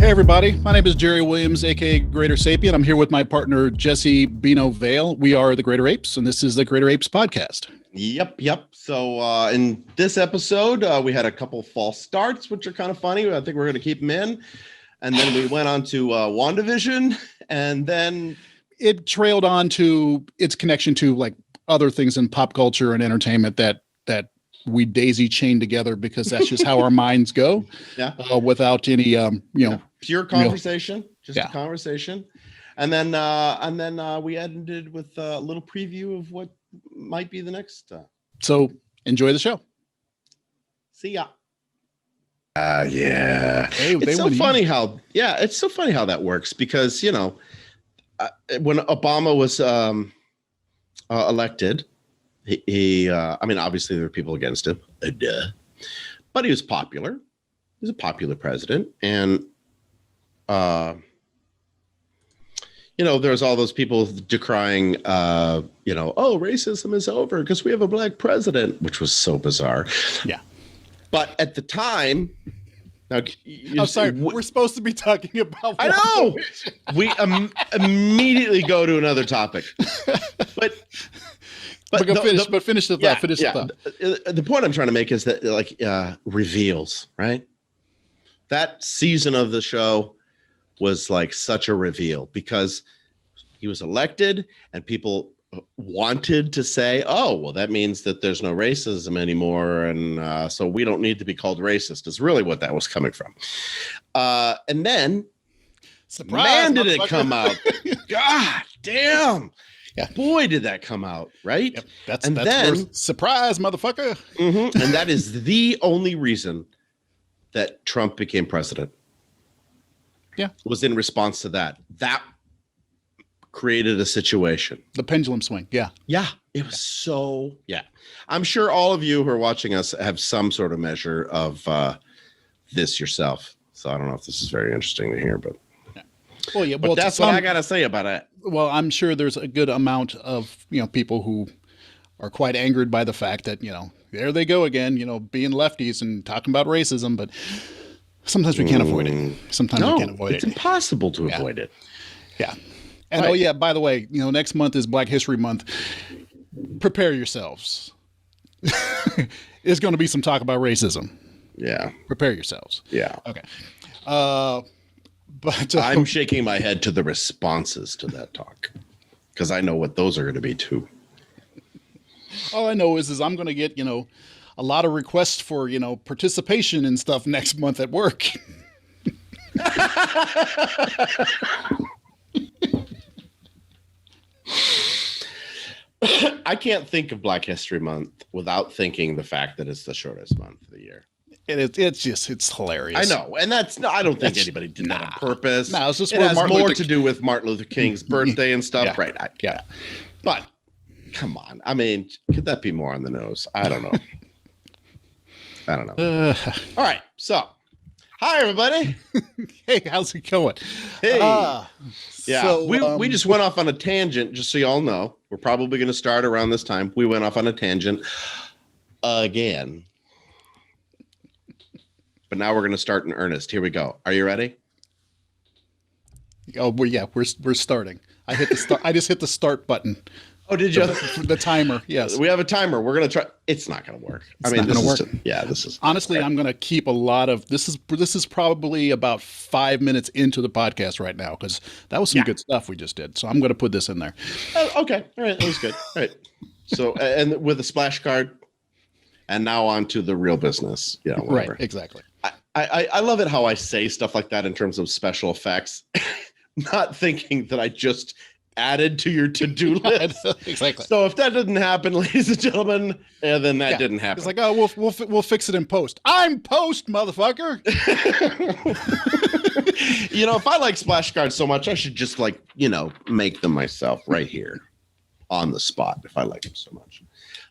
Hey everybody, my name is Jerry Williams, aka Greater Sapien. I'm here with my partner Jesse Bino Vale. We are the Greater Apes, and this is the Greater Apes podcast. Yep. So in this episode, we had a couple false starts, which are kind of funny. I think we're going to keep them in. And then we went on to WandaVision, and then it trailed on to its connection to like other things in pop culture and entertainment that we daisy chain together because that's just how our minds go. Yeah. Without any pure conversation, just a conversation. And then we ended with a little preview of what might be the next. So enjoy the show. See ya. Yeah. Hey, it's so funny how that works because, when Obama was elected, he obviously there were people against him, but he was popular. He was a popular president. And, there's all those people decrying, racism is over because we have a black president, which was so bizarre. Yeah. But at the time, now, I'm sorry, we're supposed to be talking about. I know. We immediately go to another topic, but finish the thought. Finish the thought. The point I'm trying to make is that reveals, right? That season of the show was like such a reveal because he was elected and people wanted to say, oh, well, that means that there's no racism anymore. And so we don't need to be called racist is really what that was coming from. And then, surprise, man, did it come out. God damn. Yeah. Boy, did that come out, right? Yep. That's surprise, motherfucker. Mm-hmm. And that is the only reason that Trump became president. Yeah. Was in response to that. That created a situation. The pendulum swing. Yeah. Yeah. It was so. I'm sure all of you who are watching us have some sort of measure of this yourself. So I don't know if this is very interesting to hear, but. Well, yeah. But that's what I got to say about it. Well, I'm sure there's a good amount of, people who are quite angered by the fact that, there they go again, being lefties and talking about racism, but sometimes we can't avoid it. Sometimes we can't avoid it. It's impossible to avoid it. Yeah. And by the way, next month is Black History Month. Prepare yourselves. There's going to be some talk about racism. Yeah. Prepare yourselves. Yeah. Okay. But I'm shaking my head to the responses to that talk because I know what those are going to be too. All I know is I'm going to get, a lot of requests for, participation and stuff next month at work. I can't think of Black History Month without thinking the fact that it's the shortest month of the year. It's hilarious. I know. And I don't think anybody did that on purpose. No, it's just it has more to do with Martin Luther King's birthday and stuff. Yeah. Right. Yeah. But come on. I mean, could that be more on the nose? I don't know. All right. So, hi, everybody. Hey, how's it going? Hey. Yeah. So, we just went off on a tangent, just so you all know. We're probably going to start around this time. We went off on a tangent again. But now we're going to start in earnest. Here we go. Are you ready? Oh, we're starting. I hit the start. I just hit the start button. Oh, did you? The timer. Yes. We have a timer. We're going to try. It's not going to work. It's not going to work. This is. Honestly, I'm going to keep a lot of this is probably about 5 minutes into the podcast right now because that was some good stuff we just did. So I'm going to put this in there. Okay. All right. That was good. All right. So, and with a splash card. And now on to the real business. Whatever. Right, exactly. I love it how I say stuff like that in terms of special effects, not thinking that I just added to your to-do list. Exactly. So if that didn't happen, ladies and gentlemen, then that didn't happen. It's like, oh, we'll fix it in post. I'm post, motherfucker. If I like splash cards so much, I should just make them myself right here on the spot if I like them so much.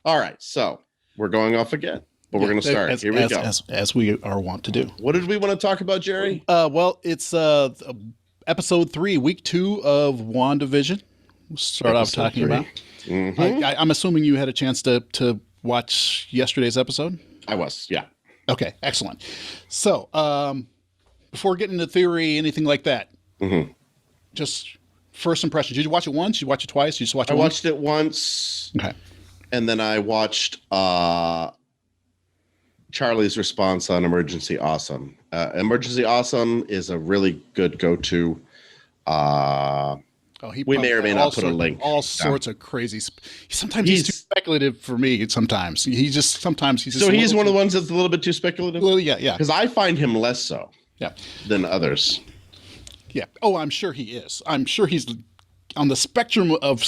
All right. So we're going off again. But we're going to start. Here we go. As we are wont to do. What did we want to talk about, Jerry? Well, it's episode 3, week 2 of WandaVision. We'll start off talking about. Mm-hmm. I'm assuming you had a chance to watch yesterday's episode? I was, yeah. Okay, excellent. So, before getting into theory, anything like that. Mm-hmm. Just first impressions. Did you watch it once? Did you watch it twice? Did you just watch it I once? watched it once. Okay. And then I watched Charlie's response on Emergency Awesome. Emergency Awesome is a really good go-to. We may or may not put a link. All sorts of crazy. Sometimes he's too speculative for me. Sometimes he's just. So he's one of the ones that's a little bit too speculative. Well, yeah. Because I find him less so. Yeah. Than others. Yeah. Oh, I'm sure he is. I'm sure he's on the spectrum of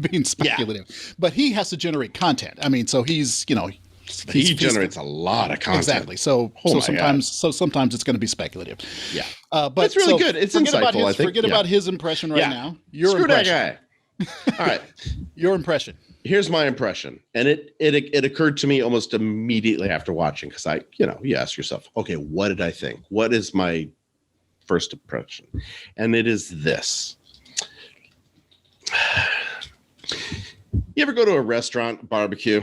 being speculative. Yeah. But he has to generate content. I mean, so he's he generates a lot of content. Exactly. So sometimes it's going to be speculative. Yeah. But it's really good. It's insightful, I think. Forget about his impression now. Your Screw impression. that guy. All right. Your impression. Here's my impression. And it occurred to me almost immediately after watching, because you ask yourself, okay, what did I think? What is my first impression? And it is this. You ever go to a restaurant barbecue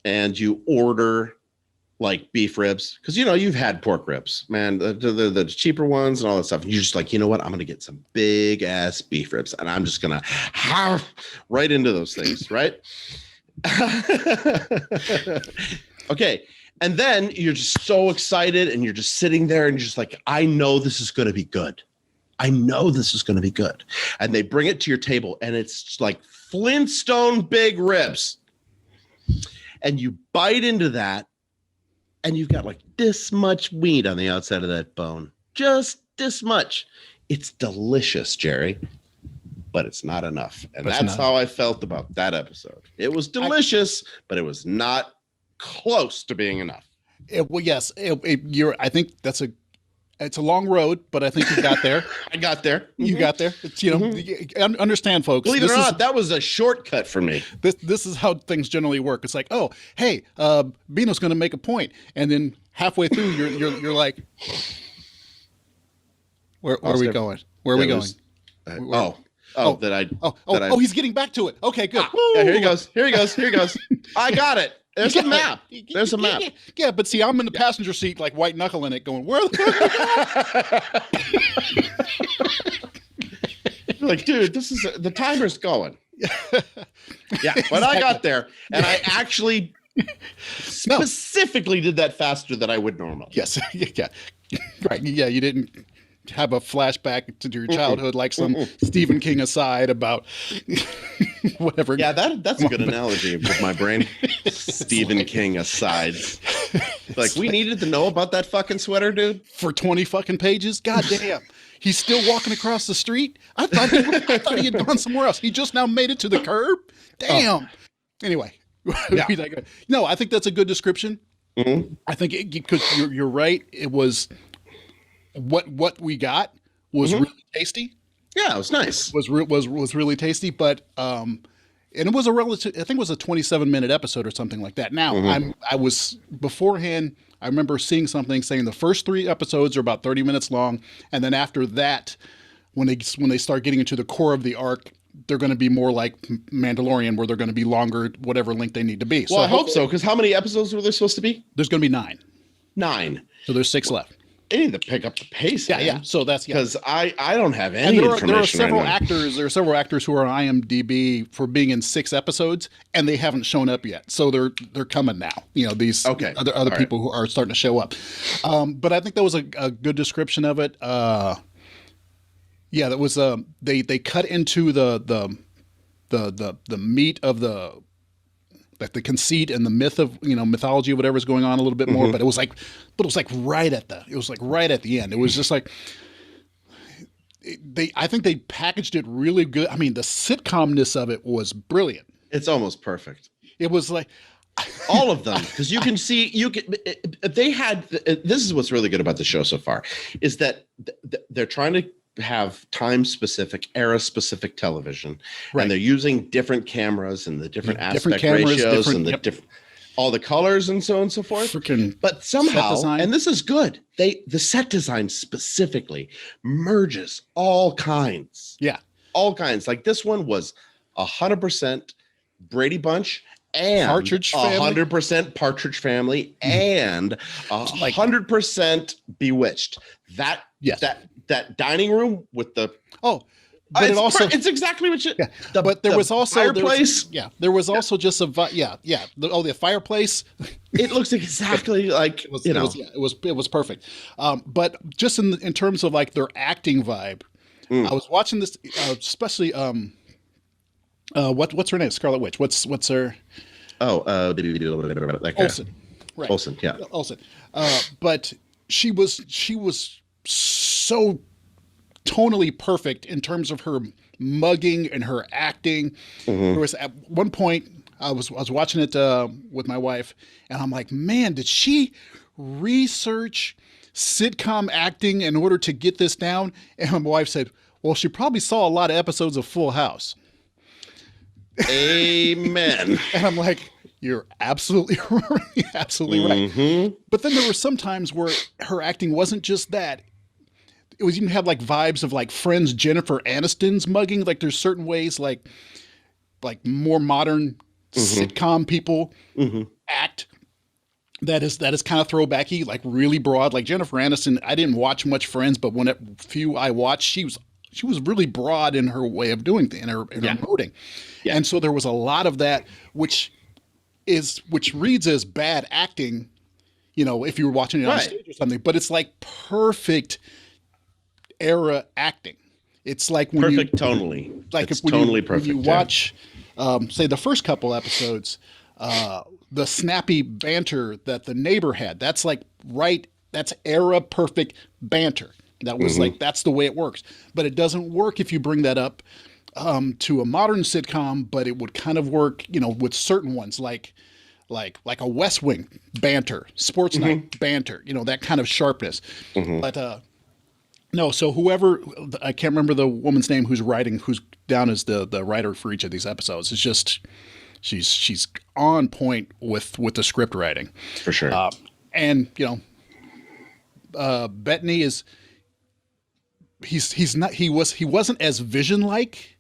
and you order like beef ribs? Because you've had pork ribs, man, the cheaper ones and all that stuff. And you're just like, you know what? I'm gonna get some big ass beef ribs, and I'm just gonna right into those things, right? Okay. And then you're just so excited, and you're just sitting there, and you're just like, I know this is gonna be good. I know this is going to be good. And they bring it to your table, and it's like Flintstone big ribs. And you bite into that, and you've got like this much meat on the outside of that bone. Just this much. It's delicious, Jerry, but it's not enough. And that's how I felt about that episode. It was delicious, but it was not close to being enough. Yes. I think it's a long road, but I think you got there. I got there. You got there. It's, understand, folks. Believe it or not, that was a shortcut for me. This is how things generally work. It's like, oh, hey, Bino's going to make a point, and then halfway through, you're like, where are we going? Where are we going? He's getting back to it. Okay, good. Yeah, here he goes. I got it. There's a map. There's a map. Yeah, but see, I'm in the passenger seat, like white knuckling it, going, where? You're like, dude, this is the timer's going. Yeah, but I got there, and I actually specifically did that faster than I would normally. Yes. Yeah. Right. Yeah, you didn't have a flashback to your childhood like some Stephen King aside about whatever. Yeah, that's a good analogy with my brain. Stephen King aside. Like, we needed to know about that fucking sweater, dude. For 20 fucking pages? God damn. He's still walking across the street? I thought he had gone somewhere else. He just now made it to the curb? Damn. Anyway. Yeah. No, I think that's a good description. Mm-hmm. I think because you're right. It was... What we got was really tasty. Yeah, it was nice. Was really tasty, but and it was I think it was a 27-minute episode or something like that. Now I was beforehand. I remember seeing something saying the first 3 episodes are about 30 minutes long, and then after that, when they start getting into the core of the arc, they're going to be more like Mandalorian, where they're going to be longer, whatever length they need to be. Well, I hope so, because how many episodes were there supposed to be? There's going to be 9. 9. So there's 6 left. They need to pick up the pace. Yeah, man. Yeah. So that's because I don't have any information. There are several actors. There are several actors who are on IMDb for being in 6 episodes, and they haven't shown up yet. So they're coming now. These other people who are starting to show up. But I think that was a good description of it. Yeah, that was they cut into the meat of the conceit and the myth of mythology or whatever's going on a little bit more, but it was like right at the end. It was just like I think they packaged it really good. I mean, the sitcomness of it was brilliant. It's almost perfect. It was like all of them, because you can see they had. This is what's really good about the show so far, is that they're trying to have time-specific, era-specific television, right. And they're using different cameras and the different aspect ratios and the different, all the colors and so on and so forth. But somehow, and this is good, the set design specifically merges all kinds. Yeah, all kinds. Like this one was 100% Brady Bunch and Partridge Family. 100% Partridge Family and 100% Bewitched. That Yes. That dining room with the Oh, but it also it's exactly what you. yeah. The, But there the was also fireplace. there was also just the fireplace. It looks exactly like It was it was perfect. But just in terms of like their acting vibe, Mm. I was watching this especially what's her name? Scarlet Witch. What's her That guy. Olsen. Right. Olsen, yeah. Olsen. But she was so tonally perfect in terms of her mugging and her acting. There was at one point I was watching it with my wife, and I'm like, man, did she research sitcom acting in order to get this down? And my wife said, well, she probably saw a lot of episodes of Full House. Amen. And I'm like, you're absolutely absolutely right. But then there were some times where her acting wasn't just that. It was even have like vibes of like Friends Jennifer Aniston's mugging. Like there's certain ways like more modern sitcom people act that is kind of throwbacky, like really broad. Like Jennifer Aniston, I didn't watch much Friends, but when few I watched, she was really broad in her way of doing things, in her emoting. Yeah. And so there was a lot of that, which reads as bad acting, if you were watching it on stage or something, but it's like perfect era acting. It's like when perfect tonally. Like it's if totally perfect. When you watch, say the first couple episodes, the snappy banter that the neighbor had, that's era perfect banter. That was like, that's the way it works. But it doesn't work if you bring that up to a modern sitcom, but it would kind of work, with certain ones like a West Wing banter, Sports Night banter, that kind of sharpness. But no, so whoever, I can't remember the woman's name who's down as the writer for each of these episodes. It's just she's on point with the script writing for sure. And Bettany is. He wasn't as Vision like,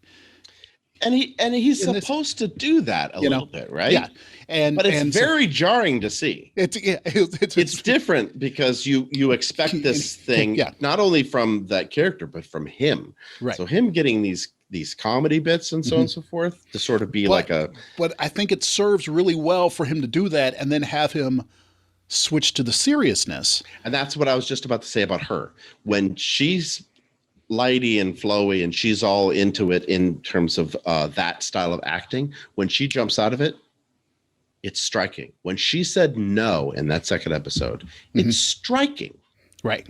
and he's supposed to do that a little bit, right? Yeah, but it's very jarring to see. It's different because you expect this thing not only from that character but from him. Right. So him getting these comedy bits and so on and so forth to sort of be But I think it serves really well for him to do that and then have him switch to the seriousness. And that's what I was just about to say about her. When she's lighty and flowy and she's all into it in terms of that style of acting, when she jumps out of it, it's striking. When she said no in that second episode, it's striking. Right.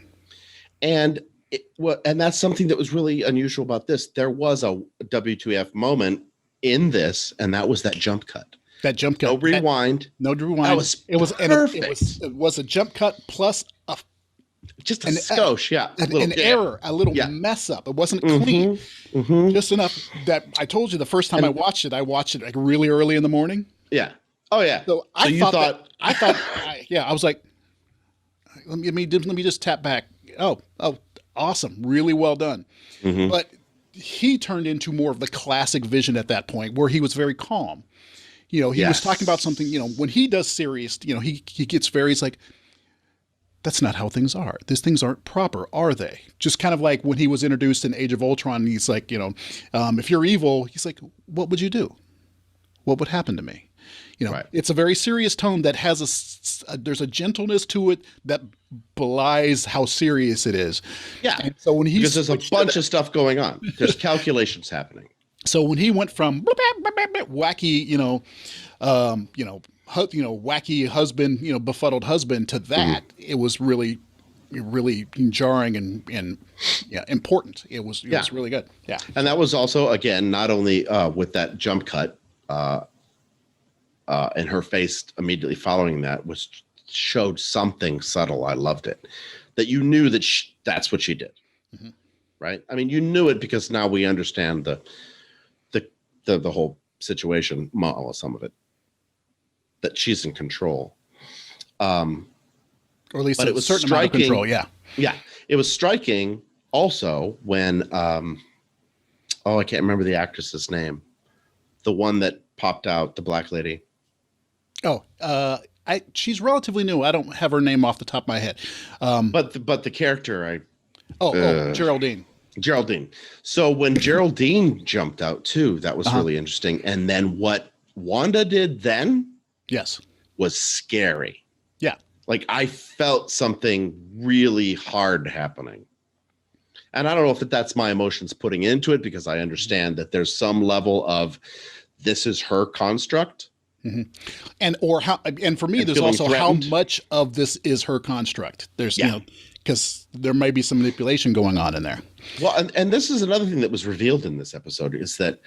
And and that's something that was really unusual about this. There was a WTF moment in this, and that was that jump cut. That jump cut. No rewind. No rewind. That was perfect. It was a jump cut plus just a skosh, an error, a little mess up. It wasn't clean, just enough that I told you the first time I watched it like really early in the morning. Yeah. Oh yeah. So I was like, let me just tap back. Oh, awesome, really well done. But he turned into more of the classic Vision at that point, where he was very calm. He was talking about something. When he does serious, he gets very. He's like, that's not how things are. These things aren't proper, are they? Just kind of like when he was introduced in Age of Ultron, he's like, if you're evil, he's like, what would you do? What would happen to me? It's a very serious tone that has there's a gentleness to it that belies how serious it is. Yeah. And so when because there's a bunch of stuff going on. There's calculations happening. So when he went from wacky, wacky husband, befuddled husband to that, it was really jarring and important. It was really good. Yeah. And that was also, again, not only with that jump cut and her face immediately following that showed something subtle. I loved it. That you knew that that's what she did. Right. I mean, you knew it because now we understand the whole situation, well, some of it, that she's in control. Or at least but it was certain striking. Amount of control, yeah. Yeah. It was striking also when, I can't remember the actress's name. The one that popped out, the black lady. She's relatively new. I don't have her name off the top of my head. But the character, Geraldine. Geraldine. So when Geraldine jumped out too, that was really interesting. And then what Wanda did then Yes. was scary. Yeah. Like I felt something really hard happening. And I don't know if that's my emotions putting into it, because I understand that there's some level of this is her construct. Mm-hmm. And for me, there's also threatened. How much of this is her construct. There's, because there may be some manipulation going on in there. Well, and this is another thing that was revealed in this episode, is that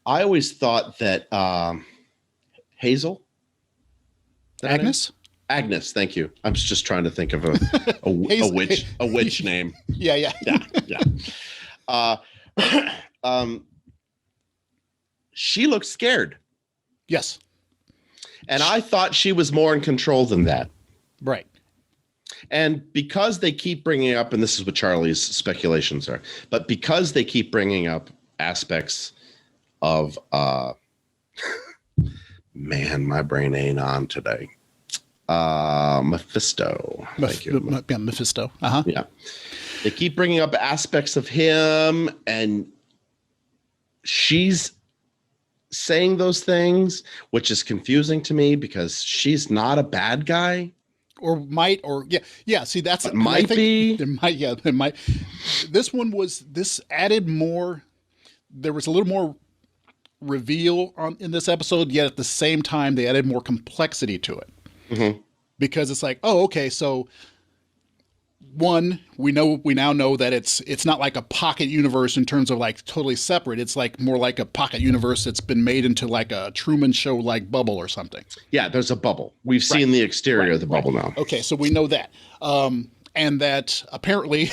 I always thought that Hazel, Agnes, thank you. I was just trying to think of a witch name. Yeah. She looked scared. Yes. And I thought she was more in control than that. Right. And because they keep bringing up, and this is what Charlie's speculations are, but because they keep bringing up aspects of, man, my brain ain't on today. Mephisto. Thank you. Mephisto. Yeah. They keep bringing up aspects of him, and she's saying those things, which is confusing to me because she's not a bad guy. See, that's it might be. It might. This added more. There was a little more reveal in this episode, yet at the same time they added more complexity to it. Mm-hmm. Because it's like, oh, okay, so one, we now know that it's not like a pocket universe in terms of like totally separate. It's like more like a pocket universe that's been made into like a Truman Show like bubble or something. Yeah, there's a bubble. We've seen the exterior of the bubble now. Okay, so we know that. And that apparently,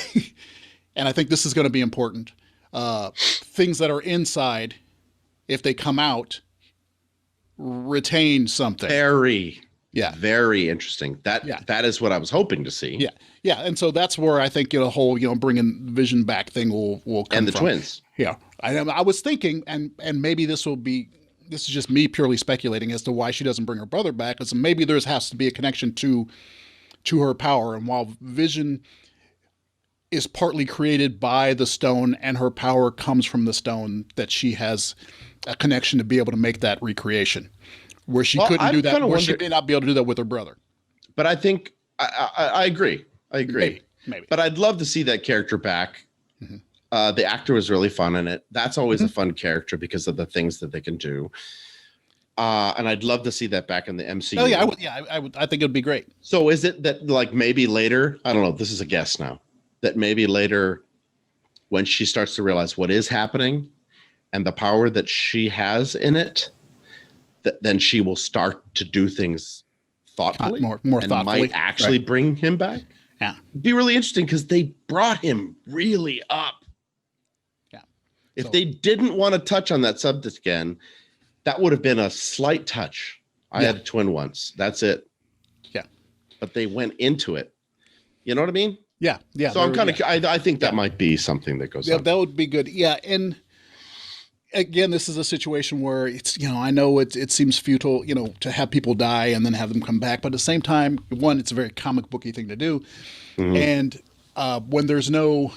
and I think this is going to be important, things that are inside, if they come out, retain something. Very interesting. That is what I was hoping to see. Yeah, and so that's where I think the whole bringing Vision back thing will come and the from. twins. Yeah, I was thinking, and maybe this is just me purely speculating as to why she doesn't bring her brother back, because maybe there has to be a connection to her power, and while Vision is partly created by the stone and her power comes from the stone, that she has a connection to be able to make that recreation, where she couldn't do that, where she may not be able to do that with her brother. But I think I agree. Maybe. But I'd love to see that character back. Mm-hmm. The actor was really fun in it. That's always a fun character because of the things that they can do. And I'd love to see that back in the MCU. Oh yeah, I would. I think it would be great. So is it that like maybe later? I don't know. This is a guess now. That maybe later, when she starts to realize what is happening, and the power that she has in it, then she will start to do things thoughtfully, more thoughtfully, and might actually bring him back. Yeah, it'd be really interesting because they brought him really up. Yeah, if they didn't want to touch on that subject again, that would have been a slight touch. I had a twin once. That's it. Yeah, but they went into it. You know what I mean? Yeah. So I'm kind of. I think that might be something that goes. Yeah, that would be good. Yeah, and again, this is a situation where it's I know it seems futile to have people die and then have them come back, but at the same time, one, it's a very comic booky thing to do, and when there's no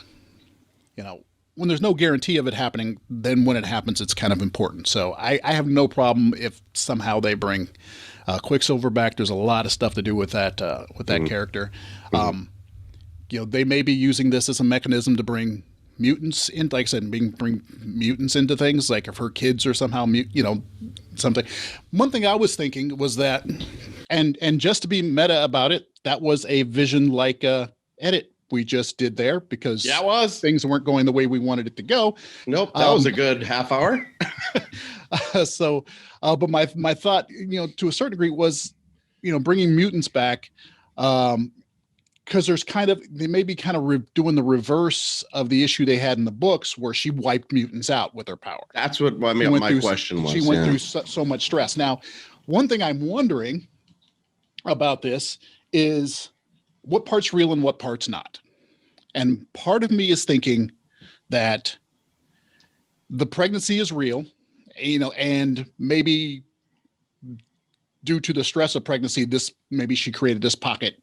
guarantee of it happening, then when it happens, it's kind of important. So I have no problem if somehow they bring Quicksilver back. There's a lot of stuff to do with that character. They may be using this as a mechanism to bring mutants in, like I said, bring mutants into things, like if her kids are somehow something. One thing I was thinking was that, and just to be meta about it, that was a Vision like edit we just did there, because things weren't going the way we wanted it to go. Nope, that was a good half hour. So, but my thought, to a certain degree, was, bringing mutants back. Because they may be kind of doing the reverse of the issue they had in the books, where she wiped mutants out with her power. That's what my question was. She went through so much stress. Now, one thing I'm wondering about this is what part's real and what part's not. And part of me is thinking that the pregnancy is real, and maybe due to the stress of pregnancy, maybe she created this pocket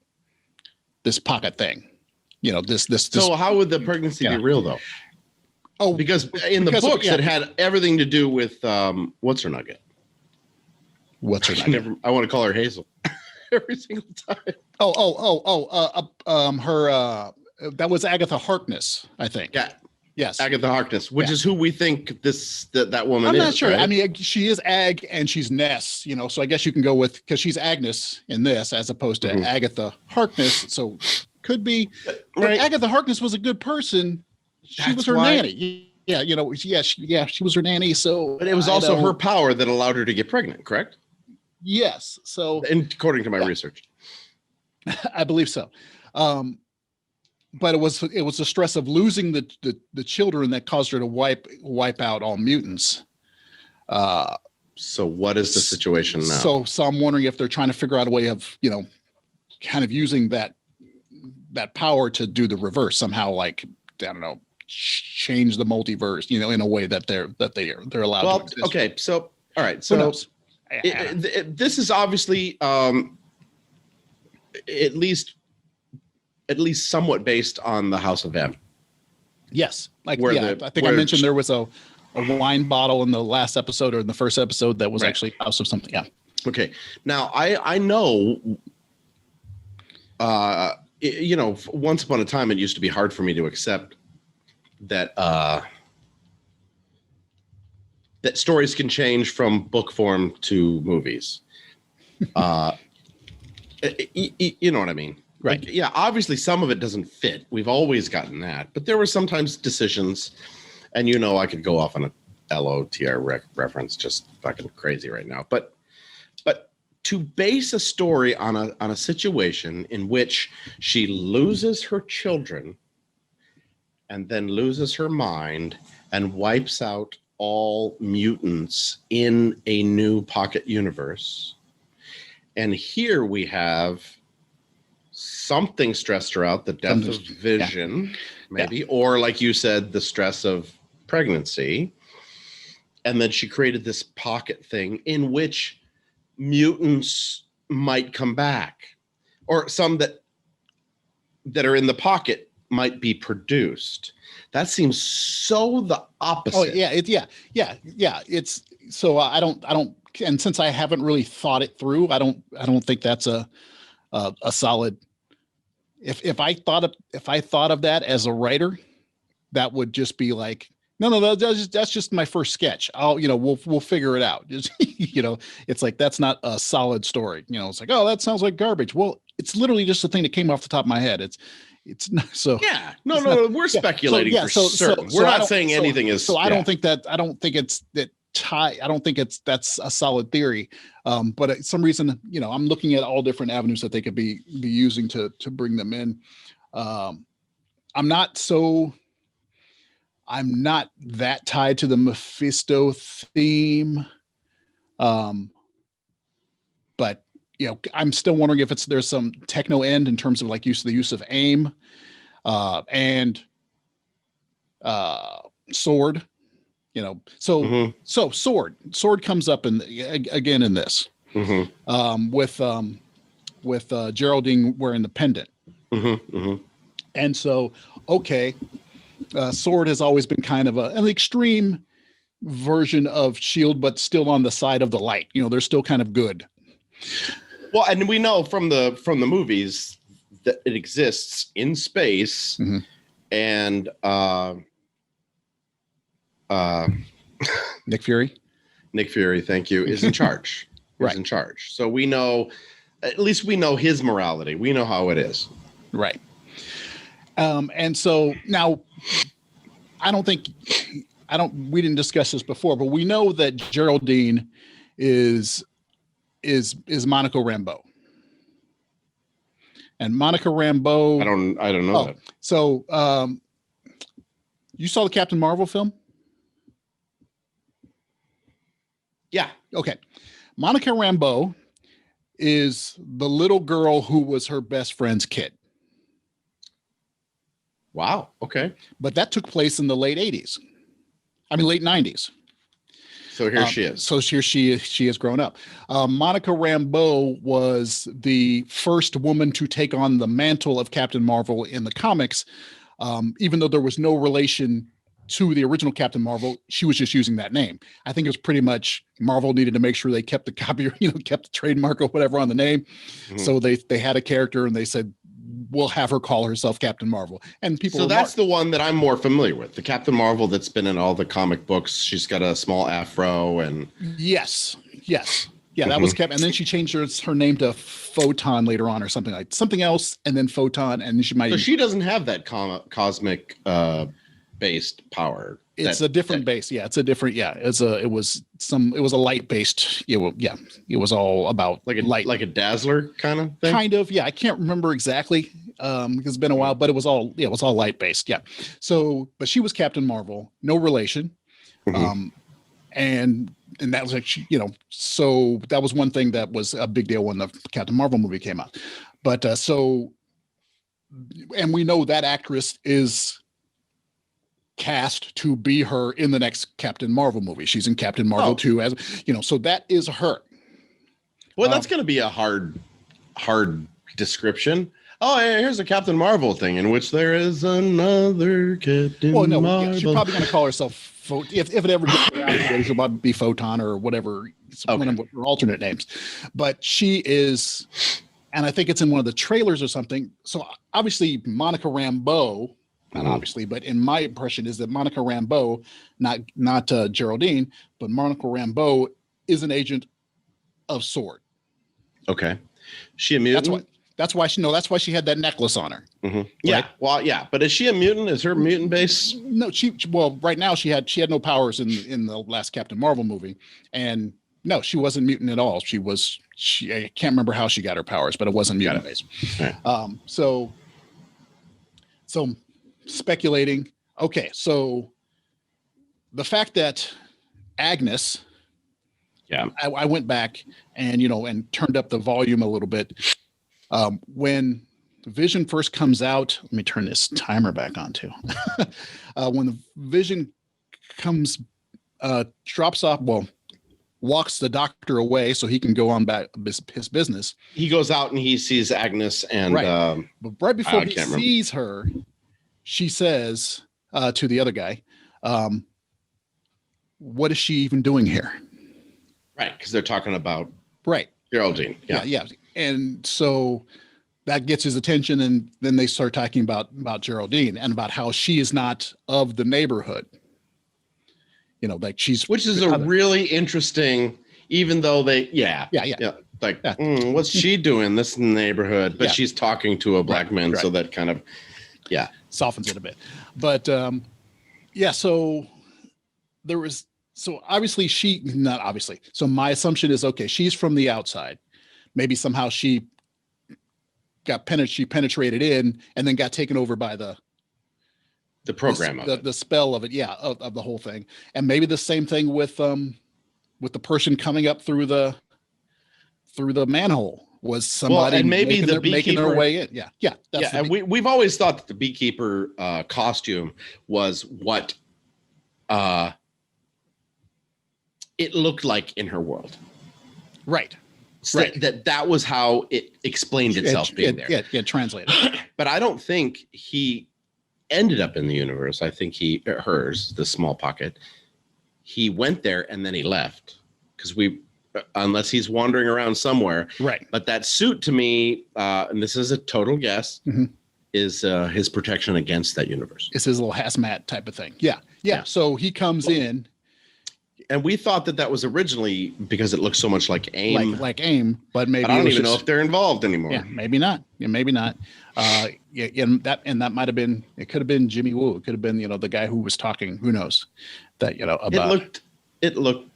thing. you know, this. So how would the pregnancy be real though? Oh, because in the books it had everything to do with what's her nugget. What's her nugget? I want to call her Hazel every single time. Her that was Agatha Harkness, I think. Yeah. Yes. Agatha Harkness, which is who we think that woman is. I'm not sure. Right? I mean, she is Ag and she's Ness, you know, so I guess you can go with, because she's Agnes in this as opposed to Agatha Harkness. So could be. Right. Agatha Harkness was a good person. She was her nanny. Yeah, you know, she was her nanny. So, but it was also her power that allowed her to get pregnant, correct? Yes. So, according to my research, I believe so. But it was the stress of losing the children that caused her to wipe out all mutants. So what is the situation now? So I'm wondering if they're trying to figure out a way of, you know, kind of using that power to do the reverse somehow, like, I don't know, change the multiverse, you know, in a way that they're allowed to exist. Okay, so all right, so this is obviously at least somewhat based on the House of M. Yes, like I think I mentioned there was a wine bottle in the last episode or in the first episode that was actually House of something. Yeah. Okay. Now I know. You know, once upon a time, it used to be hard for me to accept that that stories can change from book form to movies. You know what I mean? Right. Like, yeah, obviously some of it doesn't fit. We've always gotten that. But there were sometimes decisions, and you know I could go off on a LOTR reference, just fucking crazy right now. But to base a story on a situation in which she loses her children and then loses her mind and wipes out all mutants in a new pocket universe. And here we have something stressed her out, the death of Vision, maybe, or like you said, the stress of pregnancy. And then she created this pocket thing in which mutants might come back, or some that are in the pocket might be produced. That seems so the opposite. Oh yeah, it's so I don't, and since I haven't really thought it through, I don't think that's a solid. If I thought of that as a writer, that would just be like, no, that's just my first sketch. We'll figure it out. Just, you know, it's like, that's not a solid story. You know, it's like, oh, that sounds like garbage. Well, it's literally just a thing that came off the top of my head. It's not so. Yeah, no, we're speculating for certain. We're not saying anything is. So I don't think that's a solid theory. But for some reason, you know, I'm looking at all different avenues that they could be using to bring them in. I'm not that tied to the Mephisto theme. But you know, I'm still wondering if there's some techno end in terms of like the use of AIM, and sword. You know, so sword comes up again in this, with Geraldine wearing the pendant, and so sword has always been kind of an extreme version of Shield, but still on the side of the light. You know, they're still kind of good. Well, and we know from the movies that it exists in space, and Nick Fury, thank you, is in charge. Is in charge. So we know, at least we know his morality. We know how it is. Right. And so now we didn't discuss this before, but we know that Geraldine is Monica Rambeau. And Monica Rambeau, I don't know that. So you saw the Captain Marvel film? Yeah. Okay. Monica Rambeau is the little girl who was her best friend's kid. Wow. Okay. But that took place in the late 90s. So here she is. So here she has grown up. Monica Rambeau was the first woman to take on the mantle of Captain Marvel in the comics. Even though there was no relation to the original Captain Marvel, she was just using that name. I think it was pretty much Marvel needed to make sure they kept the copy, kept the trademark or whatever on the name. Mm-hmm. So they had a character and they said, we'll have her call herself Captain Marvel. And people. So that's the one that I'm more familiar with. The Captain Marvel that's been in all the comic books. She's got a small afro and. Yes. Yeah, that was kept. And then she changed her name to Photon later on or something else. And then Photon. And she might. So she doesn't have that cosmic based power. It's a different base. Yeah, it's a different. Yeah, it was a light based. It was all about light, like a dazzler kind of thing. Kind of. Yeah, I can't remember exactly because it's been a while, but it was all light based. Yeah. So, but she was Captain Marvel, no relation, and that was so that was one thing that was a big deal when the Captain Marvel movie came out. But and we know that actress is cast to be her in the next Captain Marvel movie. She's in Captain Marvel 2 as so that is her. Well, that's going to be a hard description. Oh, here's a Captain Marvel thing in which there is another Captain Marvel. Yeah, she's probably going to call herself if it ever gets around, she'll probably be Photon or whatever, one of her alternate names. But she is, and I think it's in one of the trailers or something. So obviously Monica Rambeau. Not obviously, but in my impression is that Monica Rambeau, not Geraldine, but Monica Rambeau is an agent of S.W.O.R.D. Okay, she a mutant? That's why she had that necklace on her. Mm-hmm. Right? Yeah, well, yeah, but is she a mutant? Is her mutant base? No, right now she had no powers in the last Captain Marvel movie, and no, she wasn't mutant at all. I can't remember how she got her powers, but it wasn't mutant based. Right. So speculating. Okay, so the fact that Agnes, I went back and and turned up the volume a little bit. When Vision first comes out, let me turn this timer back on too. When the Vision comes, drops off, walks the doctor away so he can go on back his business. He goes out and he sees Agnes and but right before he sees her, she says to the other guy, what is she even doing here? Right, because they're talking about Geraldine. Yeah. And so that gets his attention, and then they start talking about Geraldine and about how she is not of the neighborhood. Like which is a really interesting, even though they what's she doing in this neighborhood? But she's talking to a black man, so that kind of softens it a bit. But so there was obviously so my assumption is she's from the outside. Maybe somehow she penetrated in and then got taken over by the program, the spell of it, of the whole thing. And maybe the same thing with the person coming up through the manhole was somebody, and maybe the beekeeper making their way in. And we've always thought that the beekeeper costume was what it looked like in her world, right? So that was how it explained itself being there. Yeah, translated. But I don't think he ended up in the universe. I think hers, the small pocket. He went there and then he left because unless he's wandering around somewhere. Right. But that suit to me, and this is a total guess, is his protection against that universe. It's his little hazmat type of thing. Yeah. So he comes in. And we thought that was originally because it looks so much like AIM. Like AIM, but maybe I don't even know if they're involved anymore. Yeah, maybe not. And that might have been. It could have been Jimmy Woo. It could have been the guy who was talking. Who knows? That about. It looked.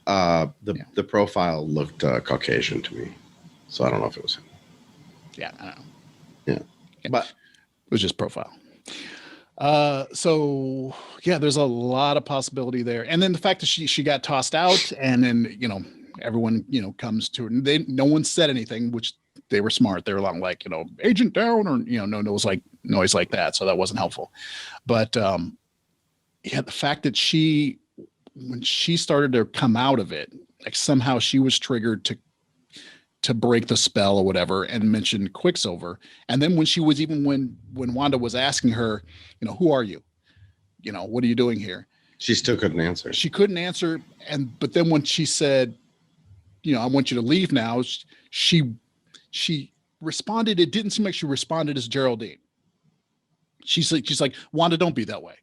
The profile looked Caucasian to me, so I don't know if it was him. Yeah, I don't know. Yeah, but it was just profile. So there's a lot of possibility there. And then the fact that she got tossed out and then, everyone, comes to her and no one said anything, which they were smart. They were like, agent down or, no noise like that. So that wasn't helpful. But, the fact that she when she started to come out of it, like somehow she was triggered to break the spell or whatever, and mentioned Quicksilver. And then when she was when Wanda was asking her, who are you? What are you doing here? She still couldn't answer. She couldn't answer. But then when she said, I want you to leave now, she responded. It didn't seem like she responded as Geraldine. She's like, Wanda, don't be that way.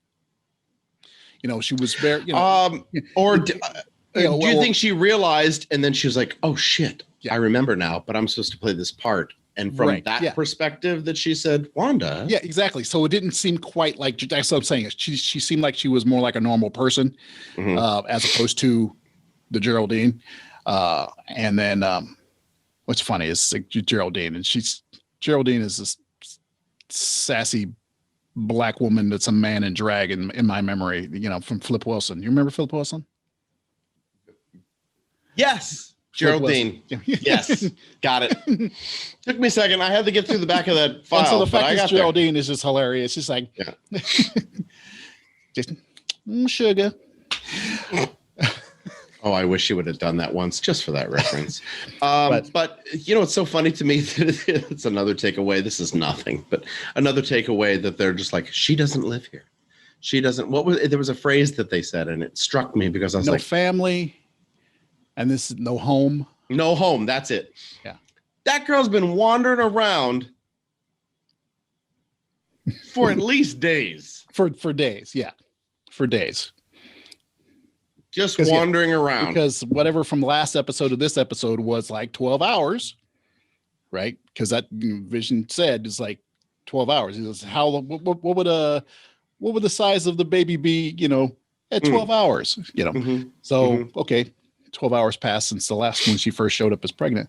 She was very, do you think she realized and then she was like, oh shit, I remember now, but I'm supposed to play this part. And from that perspective that she said, Wanda. Yeah, exactly. So it didn't seem quite like, that's what I'm saying. She seemed like she was more like a normal person, as opposed to the Geraldine. And then what's funny is like Geraldine is this sassy black woman that's a man in drag in my memory, from Flip Wilson. You remember Flip Wilson? Yes. Geraldine. Yes. Got it. Took me a second. I had to get through the back of that file. And so the fact that Geraldine is just hilarious. She's like, just sugar. Oh, I wish you would have done that once just for that reference. But it's so funny to me that it's another takeaway. This is nothing, but another takeaway that they're just like, she doesn't live here. She doesn't. There was a phrase that they said, and it struck me because I was no like, family. And this is no home. No home. That's it. Yeah. That girl's been wandering around for at least days. For days. Yeah. For days. Just wandering around. Because whatever from last episode to this episode was like 12 hours. Right? Because that Vision said is like 12 hours. He says, what would the size of the baby be, at 12 hours? So, okay. 12 hours passed since the last when she first showed up as pregnant.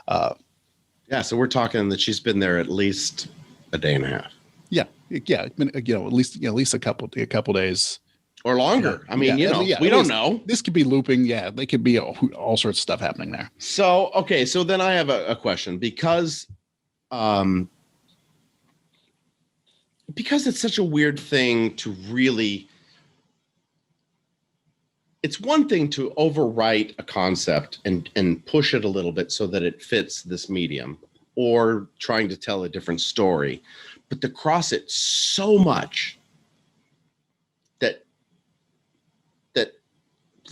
So we're talking that she's been there at least a day and a half. Yeah. It's been, at least a couple days or longer. I mean, we don't know. This could be looping. Yeah. They could be all sorts of stuff happening there. So, okay. So then I have a question because it's such a weird thing to really, it's one thing to overwrite a concept and push it a little bit so that it fits this medium or trying to tell a different story, but to cross it so much that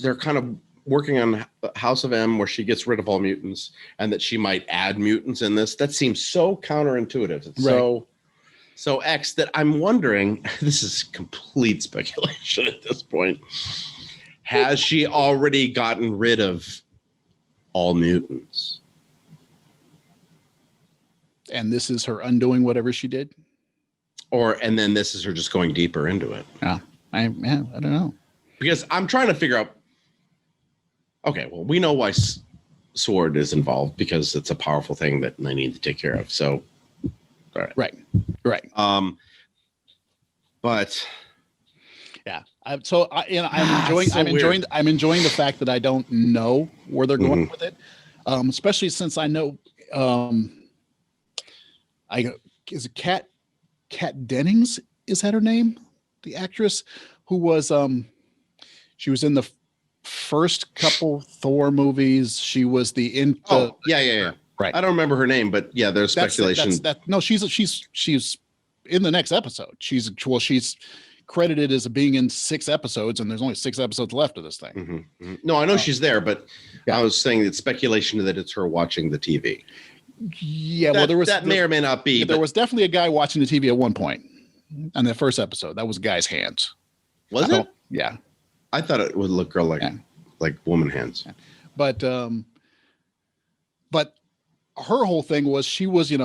they're kind of working on House of M where she gets rid of all mutants and that she might add mutants in this. That seems so counterintuitive. It's so X that I'm wondering, this is complete speculation at this point. Has she already gotten rid of all mutants? And this is her undoing whatever she did? And then this is her just going deeper into it? I don't know. Because I'm trying to figure out, okay, well, we know why Sword is involved because it's a powerful thing that they need to take care of. So, all right. Right. But... Yeah. I'm enjoying the fact that I don't know where they're going with it. Especially since I know, is it Kat Dennings? Is that her name? The actress who was, she was in the first couple Thor movies. She was yeah. Right. I don't remember her name, but yeah, there's speculation. No, she's in the next episode. She's credited as being in 6 episodes, and there's only 6 episodes left of this thing. No, I know she's there, but I was saying it's speculation that it's her watching the TV. Yeah, that may or may not be. There was definitely a guy watching the TV at one point on the first episode. That was a guy's hands. Was it? Yeah. I thought it would look like woman hands. Yeah. But her whole thing was she was with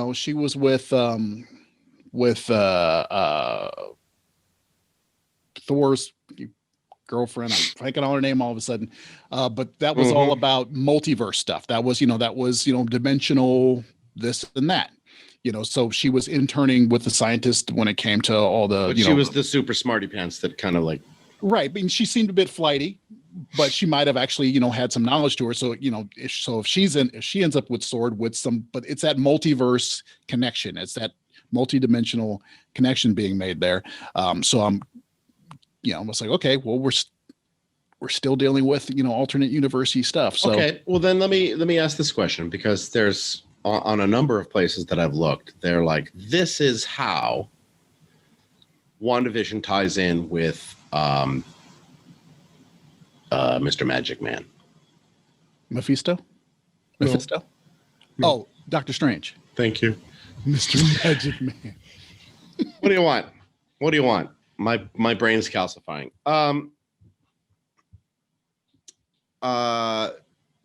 Thor's girlfriend. I'm blanking on her name all of a sudden. But that was all about multiverse stuff. That was dimensional this and that. So she was interning with the scientist when it came to all the. But she was the super smarty pants that kind of like. Right, I mean, she seemed a bit flighty, but she might have actually had some knowledge to her. So if she ends up with Sword with some, but it's that multiverse connection. It's that multidimensional connection being made there. So I'm. I was like, okay, well, we're still dealing with, alternate university stuff. So Okay, well then let me ask this question, because there's on a number of places that I've looked, they're like, this is how WandaVision ties in with Mr. Magic Man. Mephisto. No. Mephisto. No. Oh, Doctor Strange. Thank you. Mr. Magic Man. What do you want? What do you want? My brain's calcifying.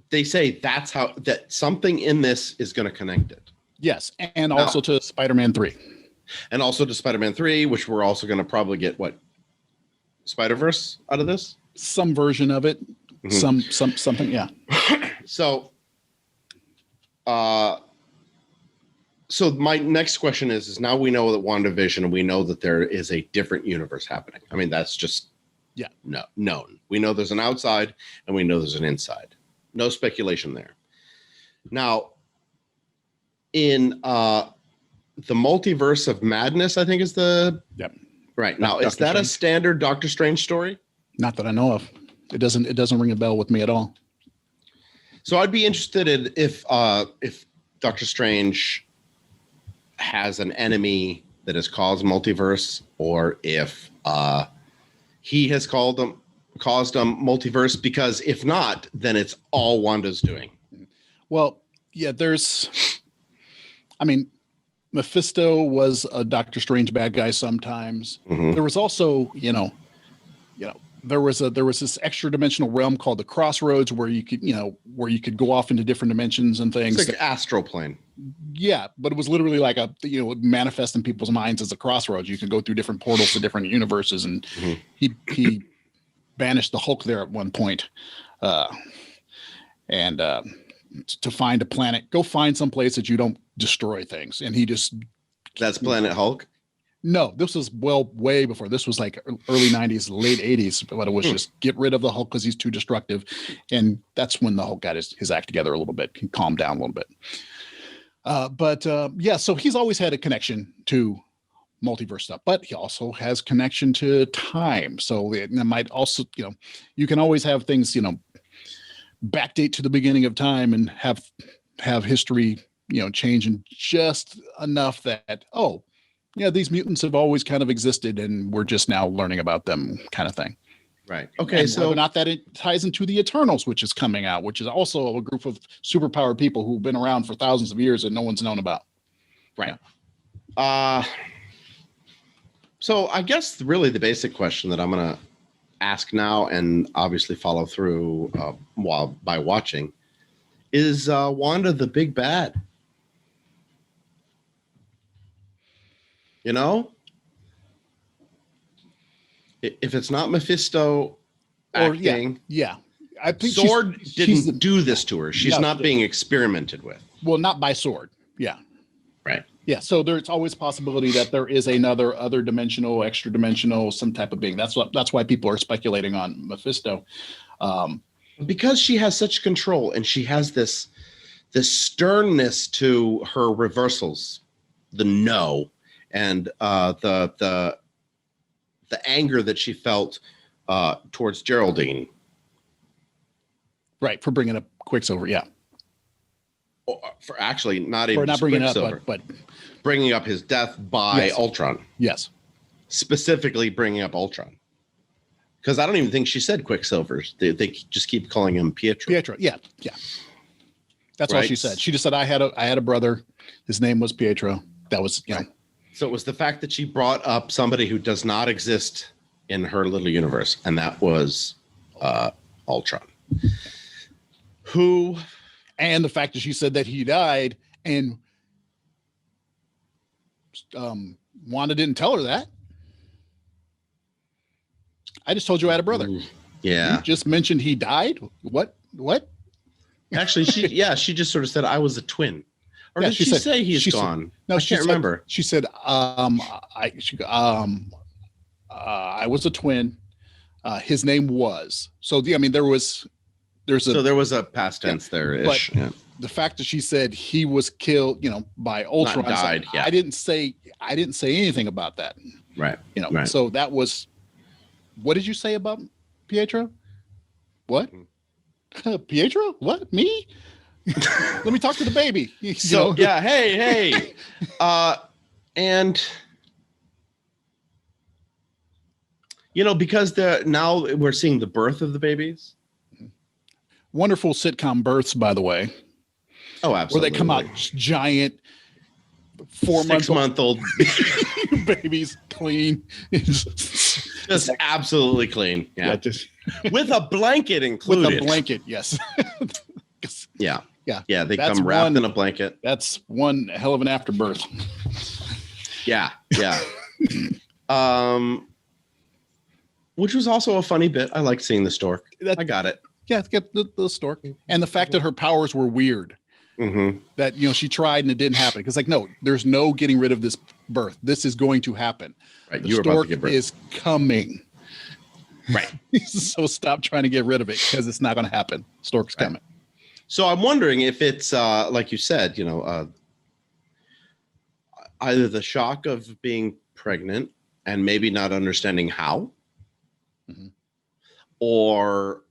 They say that's how, that something in this is going to connect it. Yes, and also to Spider-Man 3. And also to Spider-Man 3, which we're also going to probably get, what, Spider-Verse out of this? Some version of it. Mm-hmm. Something, yeah. So my next question is now we know that WandaVision, and we know that there is a different universe happening. I mean, that's just known. We know there's an outside and we know there's an inside. No speculation there. Now, in the Multiverse of Madness, I think is the right. Now, is that a standard Doctor Strange story? Not that I know of. It doesn't ring a bell with me at all. So I'd be interested in if Doctor Strange has an enemy that has caused multiverse, or if he has caused a multiverse, because if not, then it's all Wanda's doing. Well, yeah, Mephisto was a Doctor Strange bad guy sometimes. Mm-hmm. There was also, there was this extra dimensional realm called the Crossroads where you could go off into different dimensions and things. It's like an astral plane. Yeah, but it was literally like manifest in people's minds as a crossroads. You could go through different portals to different universes, and he banished the Hulk there at one point. To find a planet, go find some place that you don't destroy things. And he just... That's Planet Hulk? No, this was way before. This was like early 90s, late 80s, but it was just get rid of the Hulk because he's too destructive. And that's when the Hulk got his act together a little bit, he calmed down a little bit. So he's always had a connection to multiverse stuff, but he also has connection to time. So it might also, you can always have things, backdate to the beginning of time and have history, change in just enough that, these mutants have always kind of existed and we're just now learning about them, kind of thing. Right. Okay. And so whether or not that it ties into the Eternals, which is coming out, which is also a group of superpowered people who've been around for thousands of years and no one's known about. Right. Yeah. So I guess really the basic question that I'm going to ask now, and obviously follow through by watching, is Wanda the big bad? If it's not Mephisto acting, I think Sword didn't do this to her. She's not being experimented with. Well, not by Sword. Yeah. Right. Yeah. So there's always possibility that there is other dimensional, extra dimensional, some type of being. That's why people are speculating on Mephisto. Because she has such control, and she has this sternness to her reversals, the no, and the anger that she felt towards Geraldine. Right, for bringing up Quicksilver, yeah. For actually not even bringing up, but bringing up his death by Ultron. Yes, specifically bringing up Ultron, because I don't even think she said Quicksilver. They just keep calling him Pietro. Yeah. That's all she said. She just said, I had a brother. His name was Pietro. That was So it was the fact that she brought up somebody who does not exist in her little universe, and that was Ultron. And the fact that she said that he died, and Wanda didn't tell her that. I just told you I had a brother. Yeah. You just mentioned he died. What? Actually, she just sort of said I was a twin. Or did she say he's gone? No, I can't remember. She said, I was a twin. His name was. So there was a past tense there. But the fact that she said he was killed, by Ultron, not died. I didn't say anything about that. Right. So that was. What did you say about Pietro? What? Pietro? What? Me? Let me talk to the baby. So yeah, hey. And because now we're seeing the birth of the babies. Wonderful sitcom births, by the way. Oh, absolutely. Where they come out giant 6-month-old babies, clean. Just absolutely clean. Yeah. Just with a blanket included. With a blanket, yes. Yeah. Yeah. They come wrapped in a blanket. That's one hell of an afterbirth. Yeah. Which was also a funny bit. I liked seeing the stork. I got it. Yeah, get the stork. And the fact that her powers were weird. Mm-hmm. That, she tried and it didn't happen. Because no, there's no getting rid of this birth. This is going to happen. Right. The stork is coming. Right. So stop trying to get rid of it because it's not going to happen. Stork's coming. So I'm wondering if it's like you said, either the shock of being pregnant and maybe not understanding how, or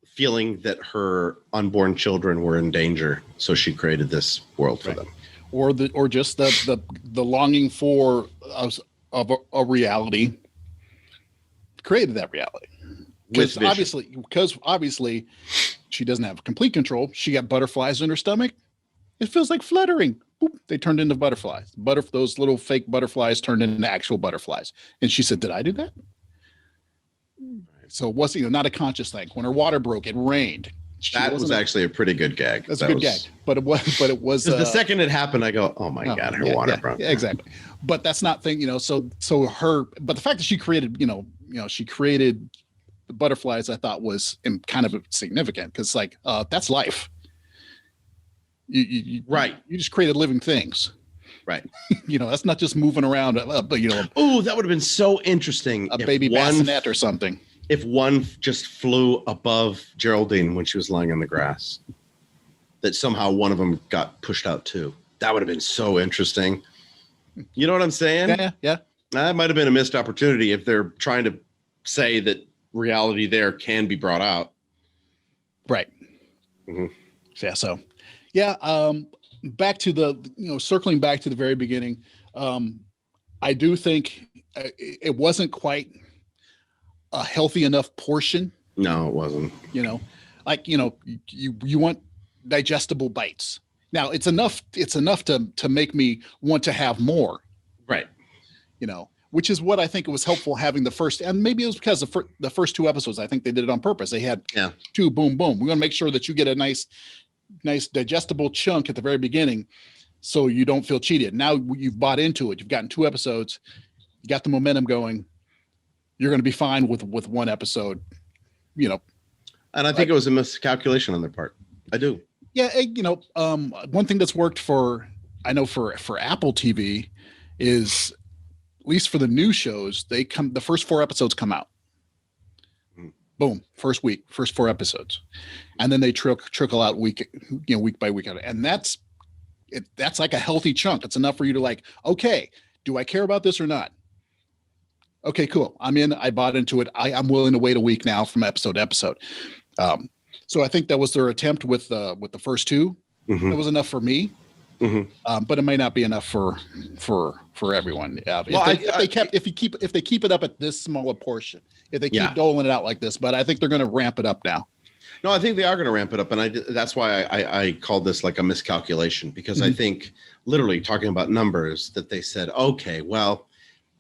feeling that her unborn children were in danger, so she created this world for them, or just the longing for a reality created that reality. Because obviously she doesn't have complete control. She got butterflies in her stomach. It feels like fluttering. Boop, they turned into butterflies. Those little fake butterflies turned into actual butterflies. And she said, "Did I do that?" So it was not a conscious thing. When her water broke, it rained. That was actually a pretty good gag. That's a good gag. But it was the second it happened, I go, "Oh my God, her water broke." Yeah, exactly. But that's not thing, so her, but the fact that she created, she created the butterflies, I thought was kind of significant because that's life. You just created living things. Right. That's not just moving around, but oh, that would have been so interesting. A baby bassinet or something. If one just flew above Geraldine when she was lying on the grass, that somehow one of them got pushed out too. That would have been so interesting. You know what I'm saying? Yeah. That might have been a missed opportunity if they're trying to say that reality there can be brought out. Right. Mm-hmm. Yeah. So, back to circling back to the very beginning. I do think it wasn't quite a healthy enough portion. No, it wasn't. You want digestible bites. Now it's enough to make me want to have more. Right. Which is what I think it was helpful having the first, and maybe it was because the first 2 episodes, I think they did it on purpose. They had 2 boom. We want to make sure that you get a nice digestible chunk at the very beginning so you don't feel cheated. Now you've bought into it. You've gotten 2 episodes. You got the momentum going. You're going to be fine with 1 episode, And I think it was a miscalculation on their part. I do. Yeah. One thing that's worked for Apple TV is, at least for the new shows, the first 4 episodes come out. Boom. First week, first 4 episodes. And then they trickle out week by week. And that's like a healthy chunk. It's enough for you to okay, do I care about this or not? Okay, cool. I'm in. I bought into it. I'm willing to wait a week now from episode to episode. So I think that was their attempt with the first 2. Mm-hmm. It was enough for me, but it may not be enough for everyone. If they keep it up at this small a portion, if they keep doling it out like this, but I think they're going to ramp it up now. No, I think they are going to ramp it up, and that's why I called this like a miscalculation, because I think literally talking about numbers that they said, okay, well.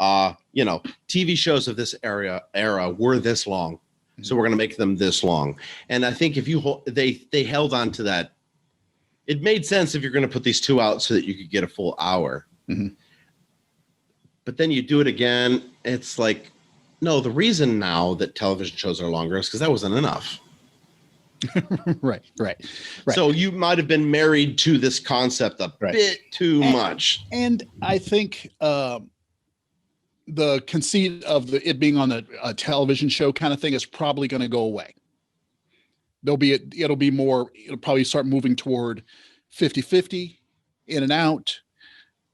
TV shows of this era were this long, so we're going to make them this long. And I think if they held on to that, it made sense if you're going to put these 2 out so that you could get a full hour. Mm-hmm. But then you do it again. It's like, no, the reason now that television shows are longer is because that wasn't enough. Right. So you might have been married to this concept a bit too much. And I think, the conceit of it being on a television show kind of thing is probably going to go away. It'll probably start moving toward 50-50 in and out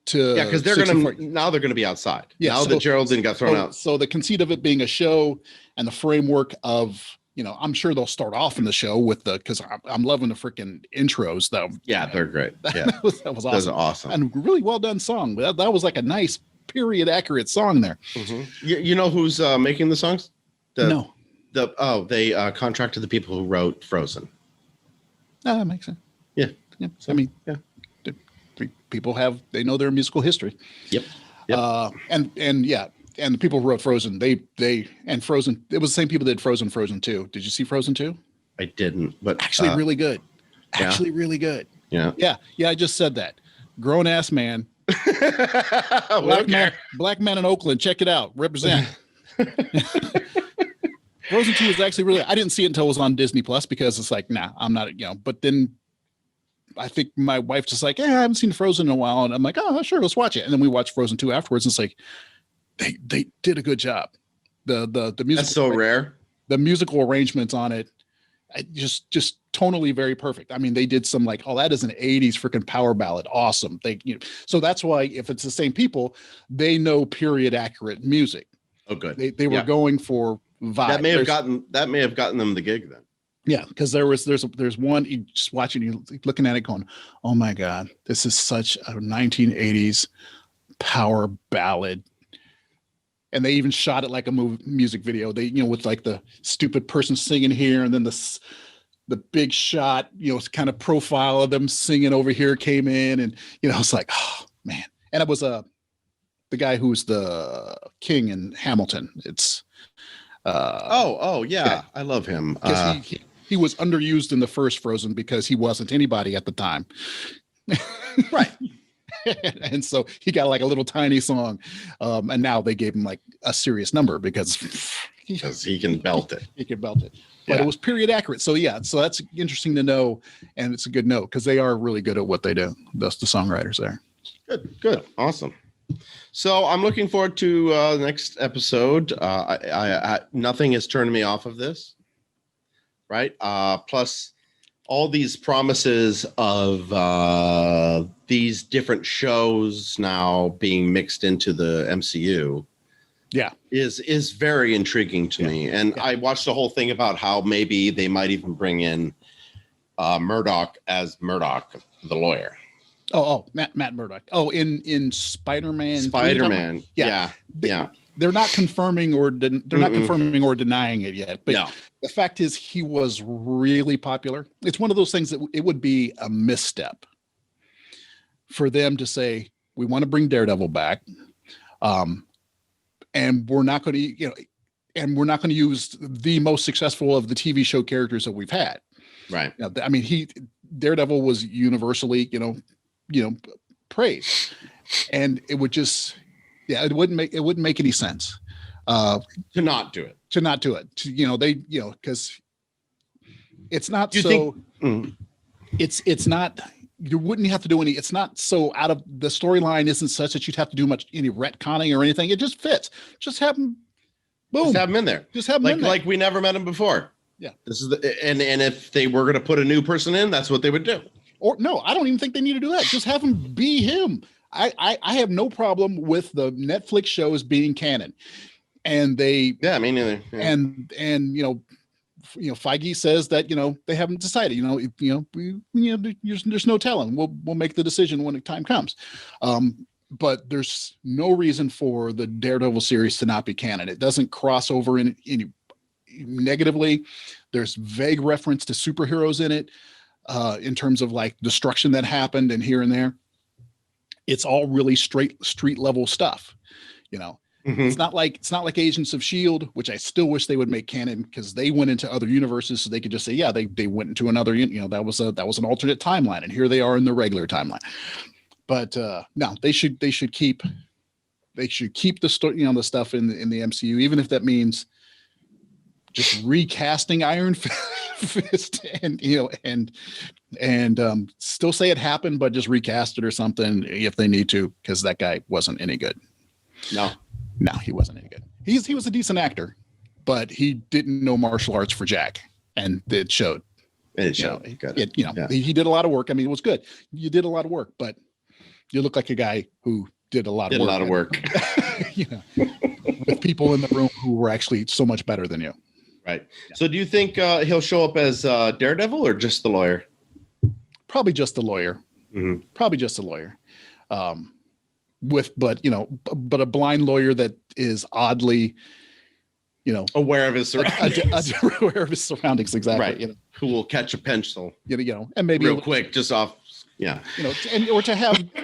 to because they're going to be outside. Yeah, now that Geraldine got thrown out. So the conceit of it being a show and the framework of I'm sure they'll start off in the show with because I'm loving the freaking intros though. Yeah, they're great. Yeah, that was awesome. those are awesome. And really well done song. That was like a nice period accurate song there. You know who's making the songs? No. They contracted the people who wrote Frozen. No, that makes sense. Yeah. So, I mean, people they know their musical history. Yep. And the people who wrote Frozen, and Frozen, it was the same people that did Frozen 2. Did you see Frozen 2? I didn't, but actually really good. Actually really good. Yeah. Yeah, I just said that. Grown ass man. Black man in Oakland. Check it out. Represent. Frozen 2 is actually really, I didn't see it until it was on Disney Plus because it's like, nah, I'm not, but then I think my wife just like, I haven't seen Frozen in a while. And I'm like, oh, sure, let's watch it. And then we watched Frozen 2 afterwards. And it's like, they did a good job. The music. That's so rare. The musical arrangements on it, just tonally very perfect. I mean, they did some like, oh, that is an 80s freaking power ballad. Awesome. So that's why if it's the same people, they know period accurate music. Oh, good. They were going for vibe. That may have gotten them the gig then. Yeah, because there's one, you just watching, you looking at it going, oh my God, this is such a 1980s power ballad. And they even shot it like a music video. They, with like the stupid person singing here, and then the big shot, kind of profile of them singing over here came in, and it's like, oh man. And it was the guy who's the king in Hamilton. It's yeah, I love him. He was underused in the first Frozen because he wasn't anybody at the time. Right. And so he got like a little tiny song. And now they gave him like a serious number because he can belt it. He can belt it. But it was period accurate. So so that's interesting to know. And it's a good note because they are really good at what they do. That's the songwriters there. Good. Awesome. So I'm looking forward to the next episode. I nothing has turned me off of this. Right. Plus all these promises of these different shows now being mixed into the MCU. Yeah. Is very intriguing to me. And I watched the whole thing about how maybe they might even bring in Murdoch as Murdoch, the lawyer. Matt Murdock. Oh, in Spider-Man. Spider-Man. Yeah. They're not confirming or denying it yet. But the fact is, he was really popular. It's one of those things that it would be a misstep for them to say, we want to bring Daredevil back. And we're not going to, use the most successful of the TV show characters that we've had. Right. I mean, Daredevil was universally, praised, and it would just, it wouldn't make any sense to not do it. Because it's not it's not, you wouldn't have to do any, it's not so out of the storyline isn't such that you'd have to do any retconning or anything. It just fits. Just have them, boom. Just have them in there. Just have them in there. Like we never met him before. Yeah. This is and if they were going to put a new person in, that's what they would do. Or no, I don't even think they need to do that. Just have him be him. I have no problem with the Netflix shows being canon, and me neither. Yeah. And Feige says that they haven't decided. There's no telling. We'll make the decision when the time comes. But there's no reason for the Daredevil series to not be canon. It doesn't cross over in any negatively. There's vague reference to superheroes in it. In terms of like destruction that happened and here and there, it's all really street level stuff. It's not like Agents of S.H.I.E.L.D., which I still wish they would make canon because they went into other universes, so they could just say, they went into another, that was an alternate timeline, and here they are in the regular timeline. But no, they should keep the story, the stuff in the MCU, even if that means just recasting Iron Fist and still say it happened, but just recast it or something if they need to, because that guy wasn't any good. No, he wasn't any good. He was a decent actor, but he didn't know martial arts for jack, and it showed. He did a lot of work. I mean, it was good. You did a lot of work, but you look like a guy who did a lot of work. With people in the room who were actually so much better than you. Right. So do you think he'll show up as Daredevil or just the lawyer? Probably just the lawyer. Mm-hmm. Probably just a lawyer. But a blind lawyer that is oddly, Aware of his surroundings. aware of his surroundings. Exactly. Right. Who will catch a pencil. And maybe real quick, just off. Yeah.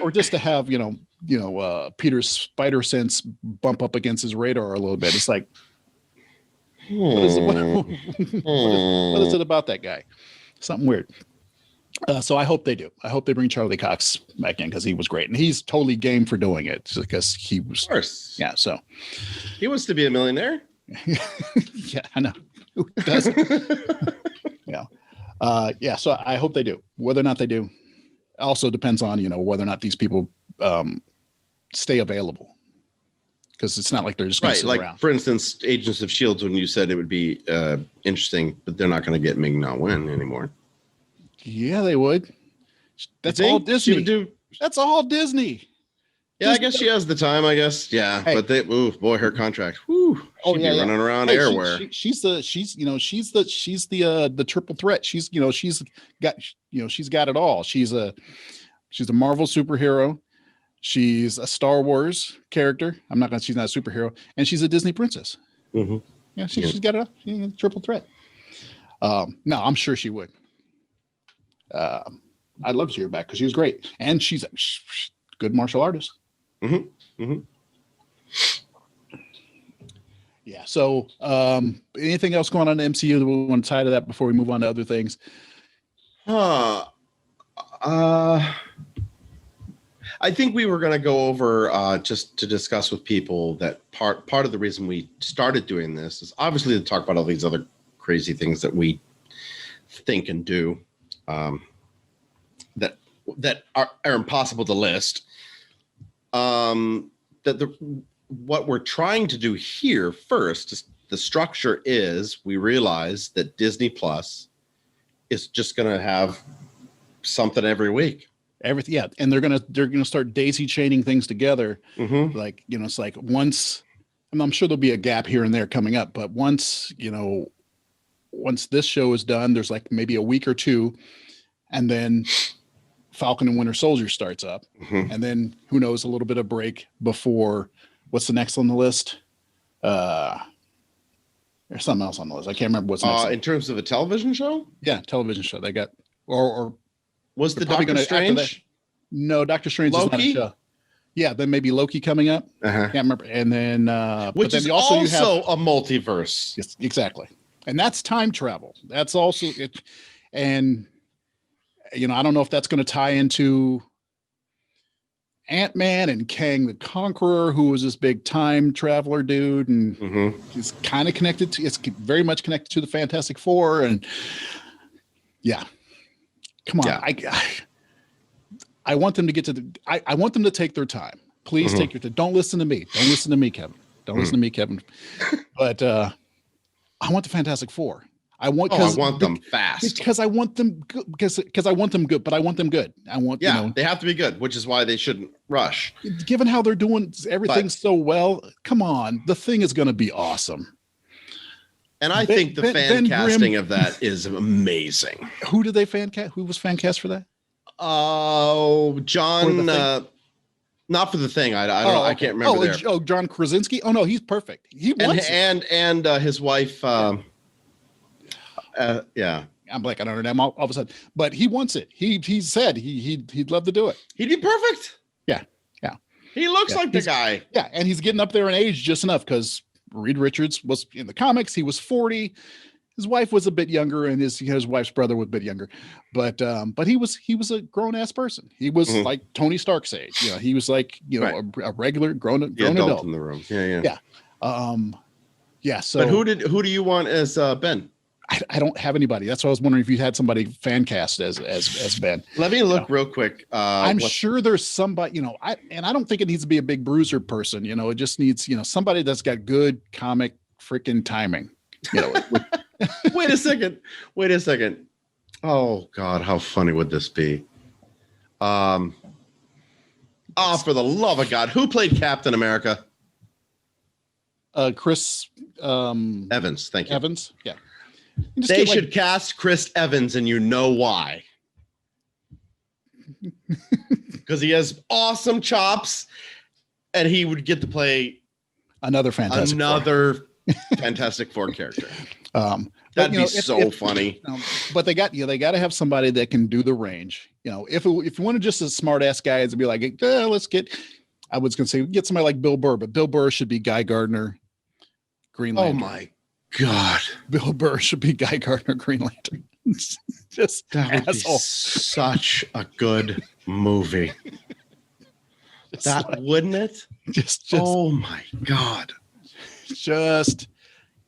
Or just to have, Peter's spider sense bump up against his radar a little bit. It's like, what is it about that guy? Something weird. So I hope they do. I hope they bring Charlie Cox back in because he was great, and he's totally game for doing it because he was. Of course. Yeah. So he wants to be a millionaire. Yeah, I know. Who doesn't? Yeah. Yeah. So I hope they do. Whether or not they do, also depends on whether or not these people stay available. Because it's not like they're just going to sit around. For instance, Agents of S.H.I.E.L.D., when you said it would be interesting, but they're not going to get Ming-Na Wen anymore. Yeah, they would. That's all Disney. That's all Disney. Yeah, Disney. I guess she has the time, I guess. Yeah, hey. But her contract. Whew, she'd be running around everywhere. She's the triple threat. She's got it all. She's a Marvel superhero. She's a Star Wars character. She's not a superhero, and she's a Disney princess. Mm-hmm. Yeah, she's got a triple threat. No, I'm sure she would. I'd love to see her back because she was great, and she's a good martial artist. Mm-hmm. Mm-hmm. Yeah. So, anything else going on in the MCU that we want to tie to that before we move on to other things? I think we were going to go over just to discuss with people that part of the reason we started doing this is obviously to talk about all these other crazy things that we think and do that are impossible to list. What we're trying to do here first is the structure is we realize that Disney Plus is just going to have something every week. Everything, yeah, and they're gonna start daisy chaining things together. Mm-hmm. Like it's like once, I'm sure there'll be a gap here and there coming up, but once this show is done, there's like maybe a week or two, and then Falcon and Winter Soldier starts up, mm-hmm. and then who knows, a little bit of break before what's the next on the list? There's something else on the list. I can't remember what's next. In terms of a television show? Yeah, television show. They got or. Was the Doctor Strange? No, Doctor Strange is not a show. Yeah, then maybe Loki coming up. Can't remember. And then which is also you have a multiverse. Yes, exactly. And that's time travel. That's also it. And I don't know if that's going to tie into Ant-Man and Kang the Conqueror, who was this big time traveler dude, and mm-hmm. it's kind of connected to. It's very much connected to the Fantastic Four, and yeah. Come on, yeah. I want them to get to the. I want them to take their time. Please mm-hmm. take your time. Don't listen to me. Don't listen to me, Kevin. Don't listen to me, Kevin. But I want the Fantastic Four. I want them fast because I want them good. Because I want them good. But I want them good. I want they have to be good, which is why they shouldn't rush. Given how they're doing everything so well, come on, the thing is going to be awesome. And I think the fan casting of that is amazing. Who did they fan cast? Who was fan cast for that? Oh, John. Not for the thing. I can't remember. John Krasinski. Oh no, he's perfect. He wants and his wife. Yeah. I'm blanking on her name all of a sudden, but he wants it. He said he'd love to do it. He'd be perfect. Yeah. He looks like the guy. Yeah, and he's getting up there in age just enough because Reed Richards was in the comics. He was 40. His wife was a bit younger, and his wife's brother was a bit younger, but he was a grown ass person. He was mm-hmm. like Tony Stark's age. He was like right. a regular grown adult in the room. Yeah. So, but who do you want as Ben? I don't have anybody. That's why I was wondering if you had somebody fan cast as Ben. Let me look real quick. I'm sure there's somebody, I don't think it needs to be a big bruiser person. It just needs, somebody that's got good comic freaking timing. Wait a second. Oh God, how funny would this be? For the love of God, who played Captain America? Chris Evans, thank you. Evans. Yeah. You just They get, should cast Chris Evans, and you know why. Because he has awesome chops, and he would get to play another Fantastic Fantastic Four character. But, That'd you know, be so funny. But they got to have somebody that can do the range. You know, if you want to just a smart ass guy, and be like, let's get. I was going to say get somebody like Bill Burr, but Bill Burr should be Guy Gardner, Green Lantern. Oh my God, Bill Burr should be Guy Gardner, Green Lantern. Just that would asshole. be such a good movie. That like, wouldn't it? Just oh my God, just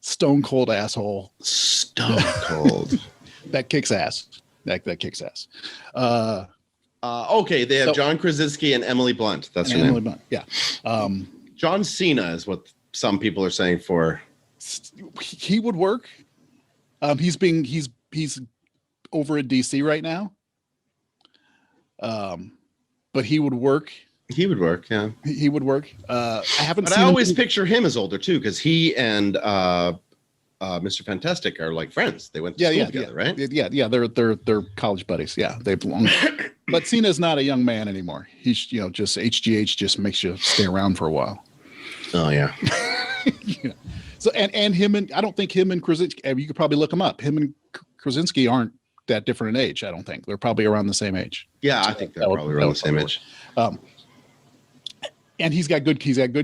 stone cold asshole. Stone cold. That kicks ass. That kicks ass. Okay, they have John Krasinski and Emily Blunt. That's her name. Blunt. Yeah. John Cena is what some people are saying for. He would work. He's over at DC right now. But he would work. He would work, yeah. He would work. I haven't. But I always picture him as older too, because he and Mr. Fantastic are like friends. They went to school together, right? Yeah. They're college buddies. Yeah, they belong. But Cena's not a young man anymore. He's just HGH just makes you stay around for a while. Oh yeah. Yeah. So and him and I don't think him and Krasinski. You could probably look them up. Him and Krasinski aren't that different in age. I don't think they're probably around the same age. Yeah, I think they're probably around the same age. And he's got good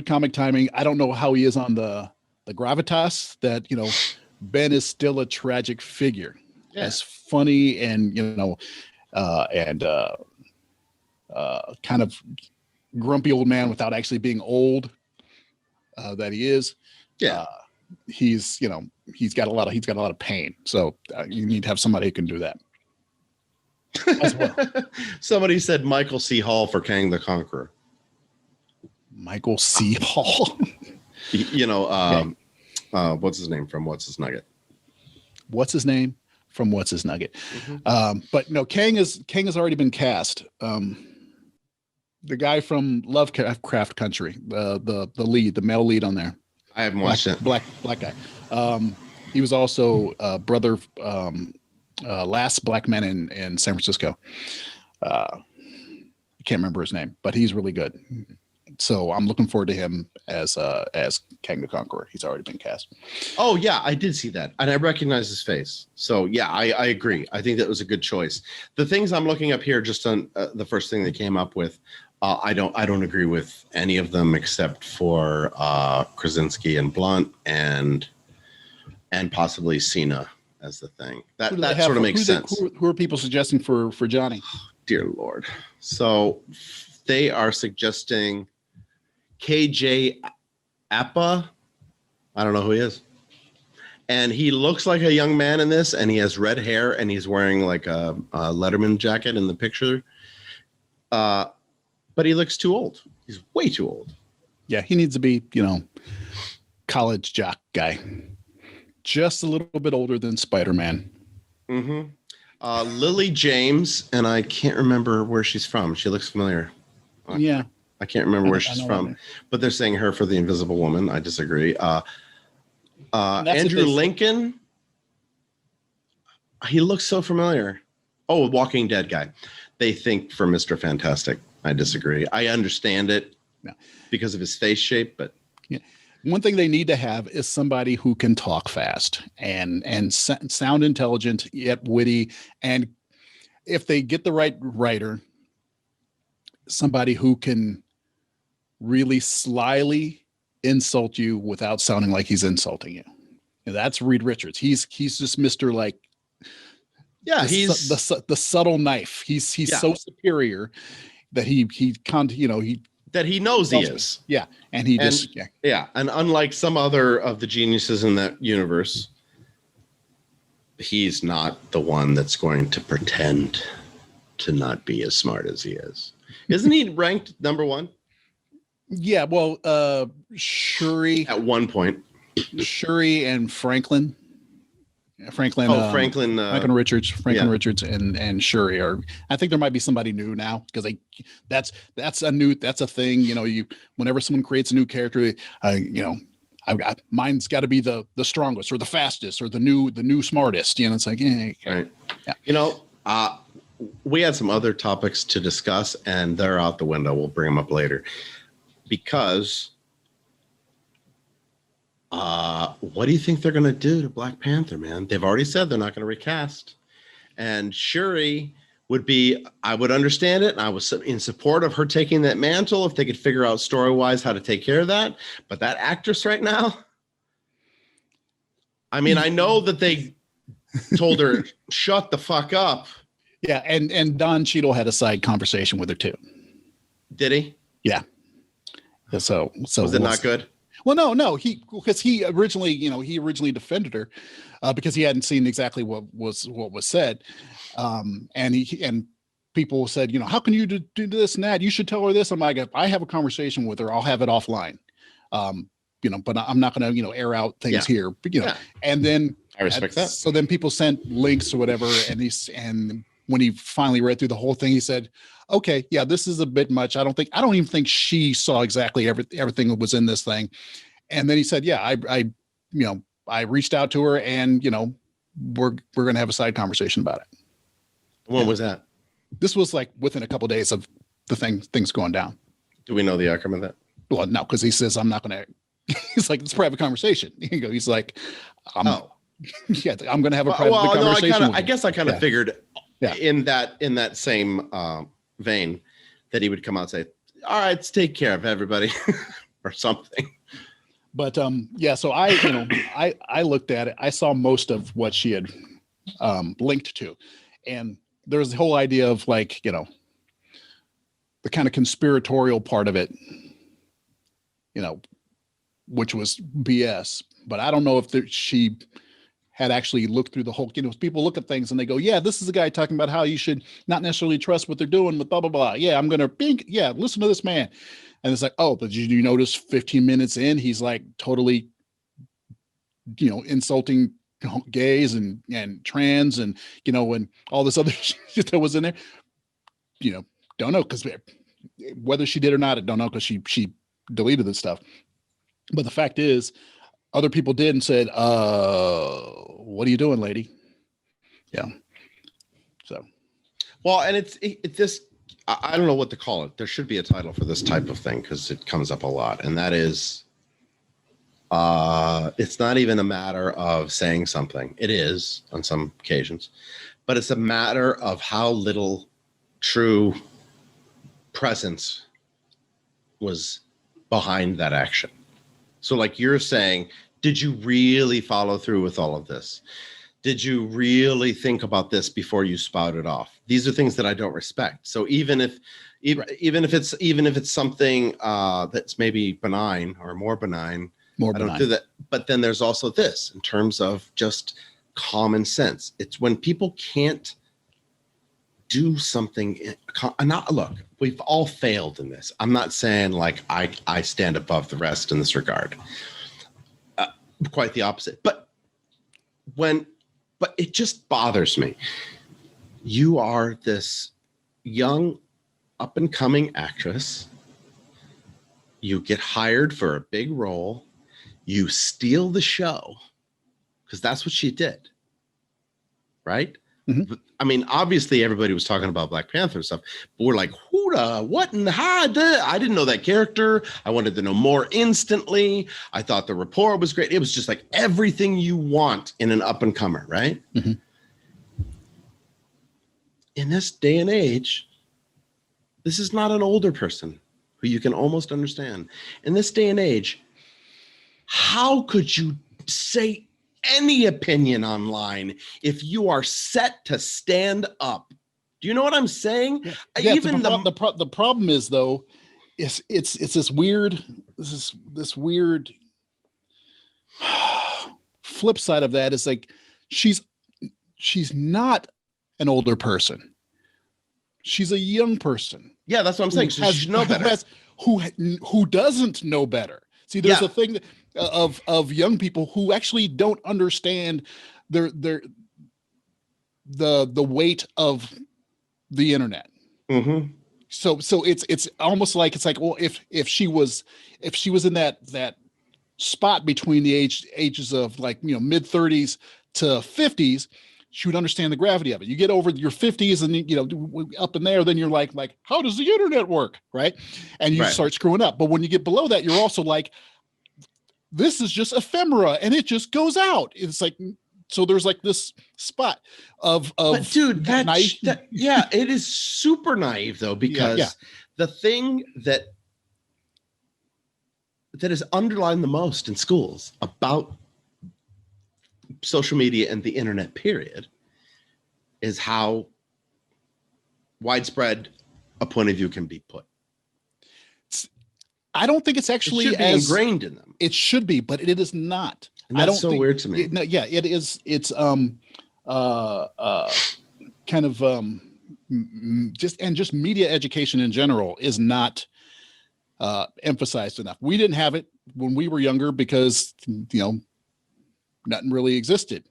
comic timing. I don't know how he is on the gravitas that, Ben is still a tragic figure. Yeah. As funny and, kind of grumpy old man without actually being old that he is. Yeah. He's got a lot of pain. So you need to have somebody who can do that as well. Somebody said Michael C. Hall for Kang the Conqueror. Michael C. Hall. What's his name from What's His Nugget? What's his name from What's His Nugget? Mm-hmm. But no, Kang has already been cast. The guy from Lovecraft Country, the male lead on there. I haven't watched it. Black guy. He was also brother last black man in San Francisco. I can't remember his name, but he's really good. So I'm looking forward to him as Kang the Conqueror. He's already been cast. Oh yeah, I did see that, and I recognize his face. So yeah, I agree. I think that was a good choice. The things I'm looking up here, just on the first thing they came up with, I don't agree with any of them except for Krasinski and Blunt and possibly Cena as the thing. That sort of makes sense. Who are people suggesting for Johnny? Dear Lord. So they are suggesting KJ Appa. I don't know who he is. And he looks like a young man in this, and he has red hair, and he's wearing like a Letterman jacket in the picture. But he looks too old. He's way too old. Yeah, he needs to be, college jock guy. Just a little bit older than Spider-Man. Mm-hmm. Lily James, and I can't remember where she's from. She looks familiar. Yeah. I can't remember where she's from, but they're saying her for the Invisible Woman. I disagree. Andrew Lincoln. He looks so familiar. Oh, Walking Dead guy. They think for Mr. Fantastic. I disagree. I understand it because of his face shape, but one thing they need to have is somebody who can talk fast and sound intelligent yet witty, and if they get the right writer, somebody who can really slyly insult you without sounding like he's insulting you. And that's Reed Richards. He's just Mr. like, yeah, he's the subtle knife. He's so superior that he that he knows he is. Yeah. And and unlike some other of the geniuses in that universe, he's not the one that's going to pretend to not be as smart as he is. Isn't he ranked number one? Yeah, well, Shuri at one point. Shuri and Franklin Richards, Richards and Shuri are. I think there might be somebody new now because that's a thing. Whenever someone creates a new character, I mine's got to be the strongest or the fastest or the new smartest. It's like, okay. Right. Yeah. We had some other topics to discuss, and they're out the window. We'll bring them up later because what do you think they're going to do to Black Panther, man? They've already said they're not going to recast. And Shuri I would understand it. And I was in support of her taking that mantle if they could figure out story-wise how to take care of that. But that actress right now, I mean, I know that they told her, shut the fuck up. Yeah. And Don Cheadle had a side conversation with her too. Did he? Yeah. So was it not good? Well, no, because he originally defended her because he hadn't seen exactly what was said, and people said, how can you do this and that? You should tell her this. I'm like, if I have a conversation with her, I'll have it offline, but I'm not going to air out things here. But, and then I respect that. So then people sent links or whatever, and when he finally read through the whole thing, he said, okay, yeah, this is a bit much. I don't even think she saw exactly everything that was in this thing. And then he said, yeah, I reached out to her and, we're going to have a side conversation about it. When was that? This was like within a couple of days of the things going down. Do we know the outcome of that? Well, no, because he says, I'm not going to, he's like, it's a private conversation. He's like, I'm going to have a private conversation. I guess I kind of figured in that same vein that he would come out and say, all right, let's take care of everybody or something. But so I looked at it. I saw most of what she had linked to, and there's the whole idea of like, the kind of conspiratorial part of it, which was BS. But I don't know if she had actually looked through the whole, people look at things and they go, yeah, this is a guy talking about how you should not necessarily trust what they're doing with blah, blah, blah. Yeah, I'm going to listen to this man. And it's like, oh, but did you notice 15 minutes in, he's like totally, insulting gays and trans and, and all this other shit that was in there, don't know. Cause whether she did or not, I don't know. Cause she deleted this stuff. But the fact is, other people did and said, what are you doing, lady? Yeah. So. Well, and it's this, I don't know what to call it. There should be a title for this type of thing because it comes up a lot. And that is, it's not even a matter of saying something. It is on some occasions, but it's a matter of how little true presence was behind that action. So like you're saying, did you really follow through with all of this? Did you really think about this before you spouted off? These are things that I don't respect. So even if it's something that's maybe benign or more benign, I don't do that. But then there's also this in terms of just common sense. It's when people can't do something. Look, we've all failed in this. I'm not saying like I stand above the rest in this regard. Quite the opposite. But it just bothers me. You are this young, up and coming actress. You get hired for a big role. You steal the show because that's what she did. Right? Mm-hmm. I mean, obviously everybody was talking about Black Panther and stuff, but we're like, what and how? I didn't know that character. I wanted to know more instantly. I thought the rapport was great. It was just like everything you want in an up and comer, right? Mm-hmm. In this day and age, this is not an older person who you can almost understand. In this day and age, how could you say any opinion online if you are set to stand up? Do you know what I'm saying? Yeah, even the problem is though, it's this weird flip side of that is like she's not an older person. She's a young person. Yeah, that's what I'm saying. She should know better. Who doesn't know better? See, there's a thing of young people who actually don't understand the weight of the internet. Mm-hmm. So it's almost like, well, if she was in that spot between the ages of like, you know, mid 30s to 50s, she would understand the gravity of it. You get over your 50s and, you know, up in there, then you're like, how does the internet work? Right. And you start screwing up. But when you get below that, you're also like, this is just ephemera and it just goes out. It's like, so there's like this spot of but dude, yeah, it is super naive though, because the thing that is underlined the most in schools about social media and the internet period is how widespread a point of view can be put. I don't think it's actually it should be ingrained in them. It should be, but it is not. And that's weird to me. It is. It's kind of just media education in general is not emphasized enough. We didn't have it when we were younger because, you know, nothing really existed.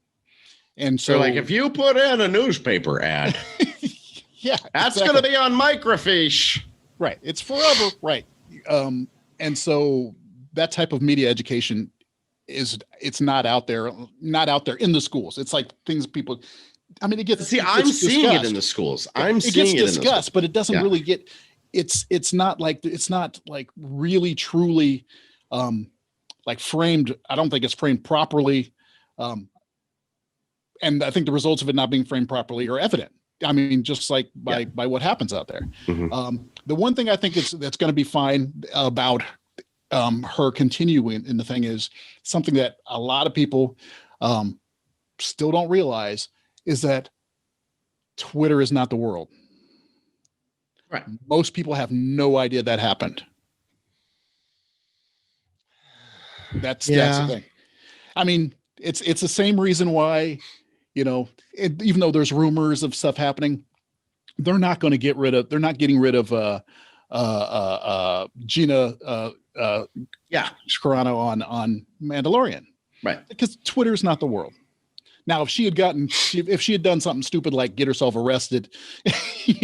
And so, like, if you put in a newspaper ad, that's going to be on microfiche. Right. It's forever. Right. And so that type of media education it's not out there in the schools. It's like things people, I mean, I'm seeing it in the schools. It gets discussed, but it doesn't really get, it's not like really truly, like framed. I don't think it's framed properly. And I think the results of it not being framed properly are evident. I mean, just like by what happens out there. Mm-hmm. The one thing I think that's going to be fine about her continuing in the thing is something that a lot of people still don't realize is that Twitter is not the world. Right. Most people have no idea that happened. That's the thing. I mean, it's the same reason why, you know, even though there's rumors of stuff happening, they're not getting rid of Gina Carano on Mandalorian. Right. Because Twitter's not the world. Now, if she had done something stupid like get herself arrested, at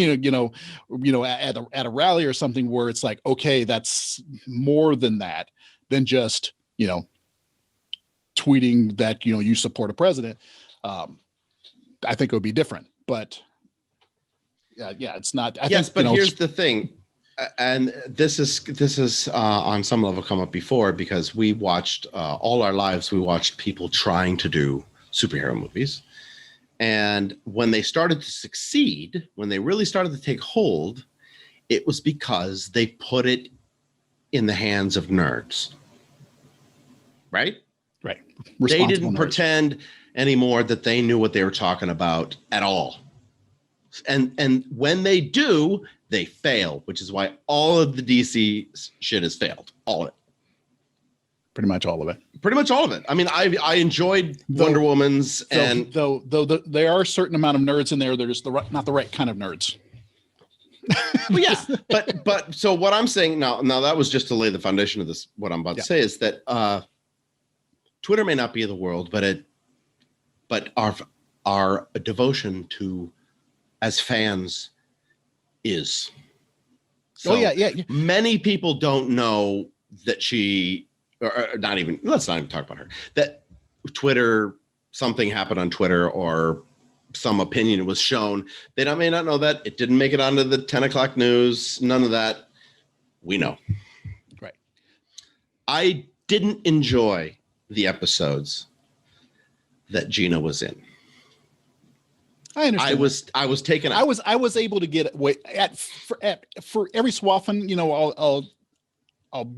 a rally or something where it's like, okay, that's more than that than just, you know, tweeting that, you know, you support a president. I think it would be different, but it's not. But here's the thing. And this is on some level come up before because we watched all our lives. We watched people trying to do superhero movies. And when they started to succeed, when they really started to take hold, it was because they put it in the hands of nerds. Right? Right. They didn't pretend anymore that they knew what they were talking about at all. And when they do, they fail, which is why all of the DC shit has failed. All of it. Pretty much all of it. I mean, I enjoyed Wonder Woman's, and though there are a certain amount of nerds in there. They're just not the right kind of nerds. Well, yeah, but so what I'm saying now that was just to lay the foundation of this. What I'm about to say is that Twitter may not be the world, but our devotion to as fans is. So many people don't know that she. Or let's not even talk about her, that Twitter, something happened on Twitter or some opinion was shown. They may not know that. It didn't make it onto the 10 o'clock news. None of that. We know. Right. I didn't enjoy the episodes that Gina was in. I understand. I was taken out. I was able to get away for every so often, you know, I'll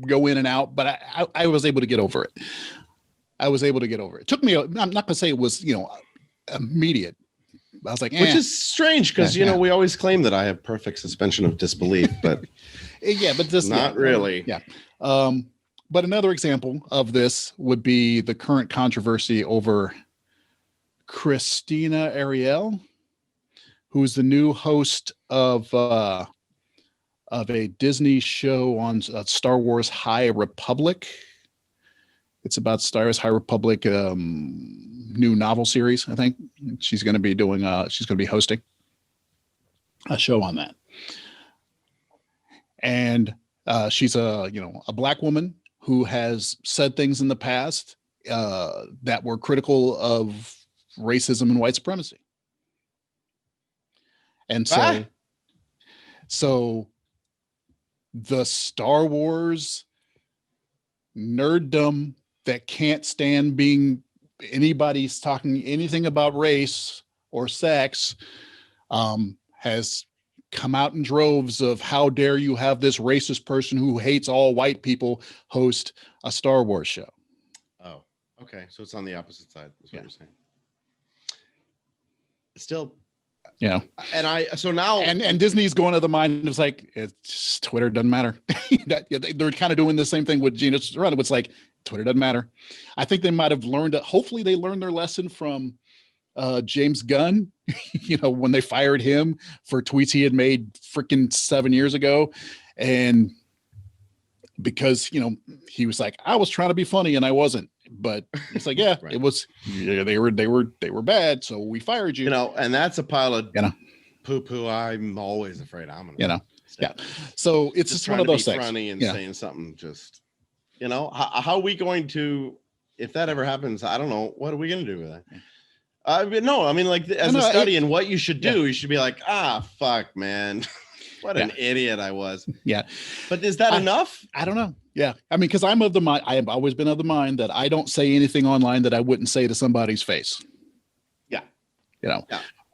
go in and out, but I was able to get over it. It took me, I'm not gonna say it was, you know, immediate. I was like, which is strange because, you know, we always claim that I have perfect suspension of disbelief, but but this not really. Yeah. But another example of this would be the current controversy over Christina Ariel, who's the new host of a Disney show on Star Wars High Republic. It's about Star Wars High Republic new novel series, I think. She's going to be hosting a show on that. And she's a Black woman who has said things in the past that were critical of racism and white supremacy. And so the Star Wars nerddom that can't stand being anybody's talking anything about race or sex has come out in droves of how dare you have this racist person who hates all white people host a Star Wars show. Oh, okay. So it's on the opposite side. That's what you're saying. Still, so now and Disney's going to the mind. It's like, it's Twitter doesn't matter. They're kind of doing the same thing with Gina Serrano. It's like, Twitter doesn't matter. I think they might have learned, hopefully they learned their lesson from James Gunn, when they fired him for tweets he had made freaking 7 years ago. And because, he was like, I was trying to be funny and I wasn't, but it's like, yeah, right. It was, they were bad. So we fired you, and that's a pile of poo poo. I'm always afraid I'm going to, yeah. So it's just one of those things. Funny and saying something just, how are we going to, if that ever happens, I don't know. What are we going to do with that? No, I mean, like as a study and what you should do, you should be like, fuck, man. What an idiot I was. Yeah. But is that enough? I don't know. Yeah. I mean, because I'm of the mind, I have always been of the mind that I don't say anything online that I wouldn't say to somebody's face. Yeah. Yeah.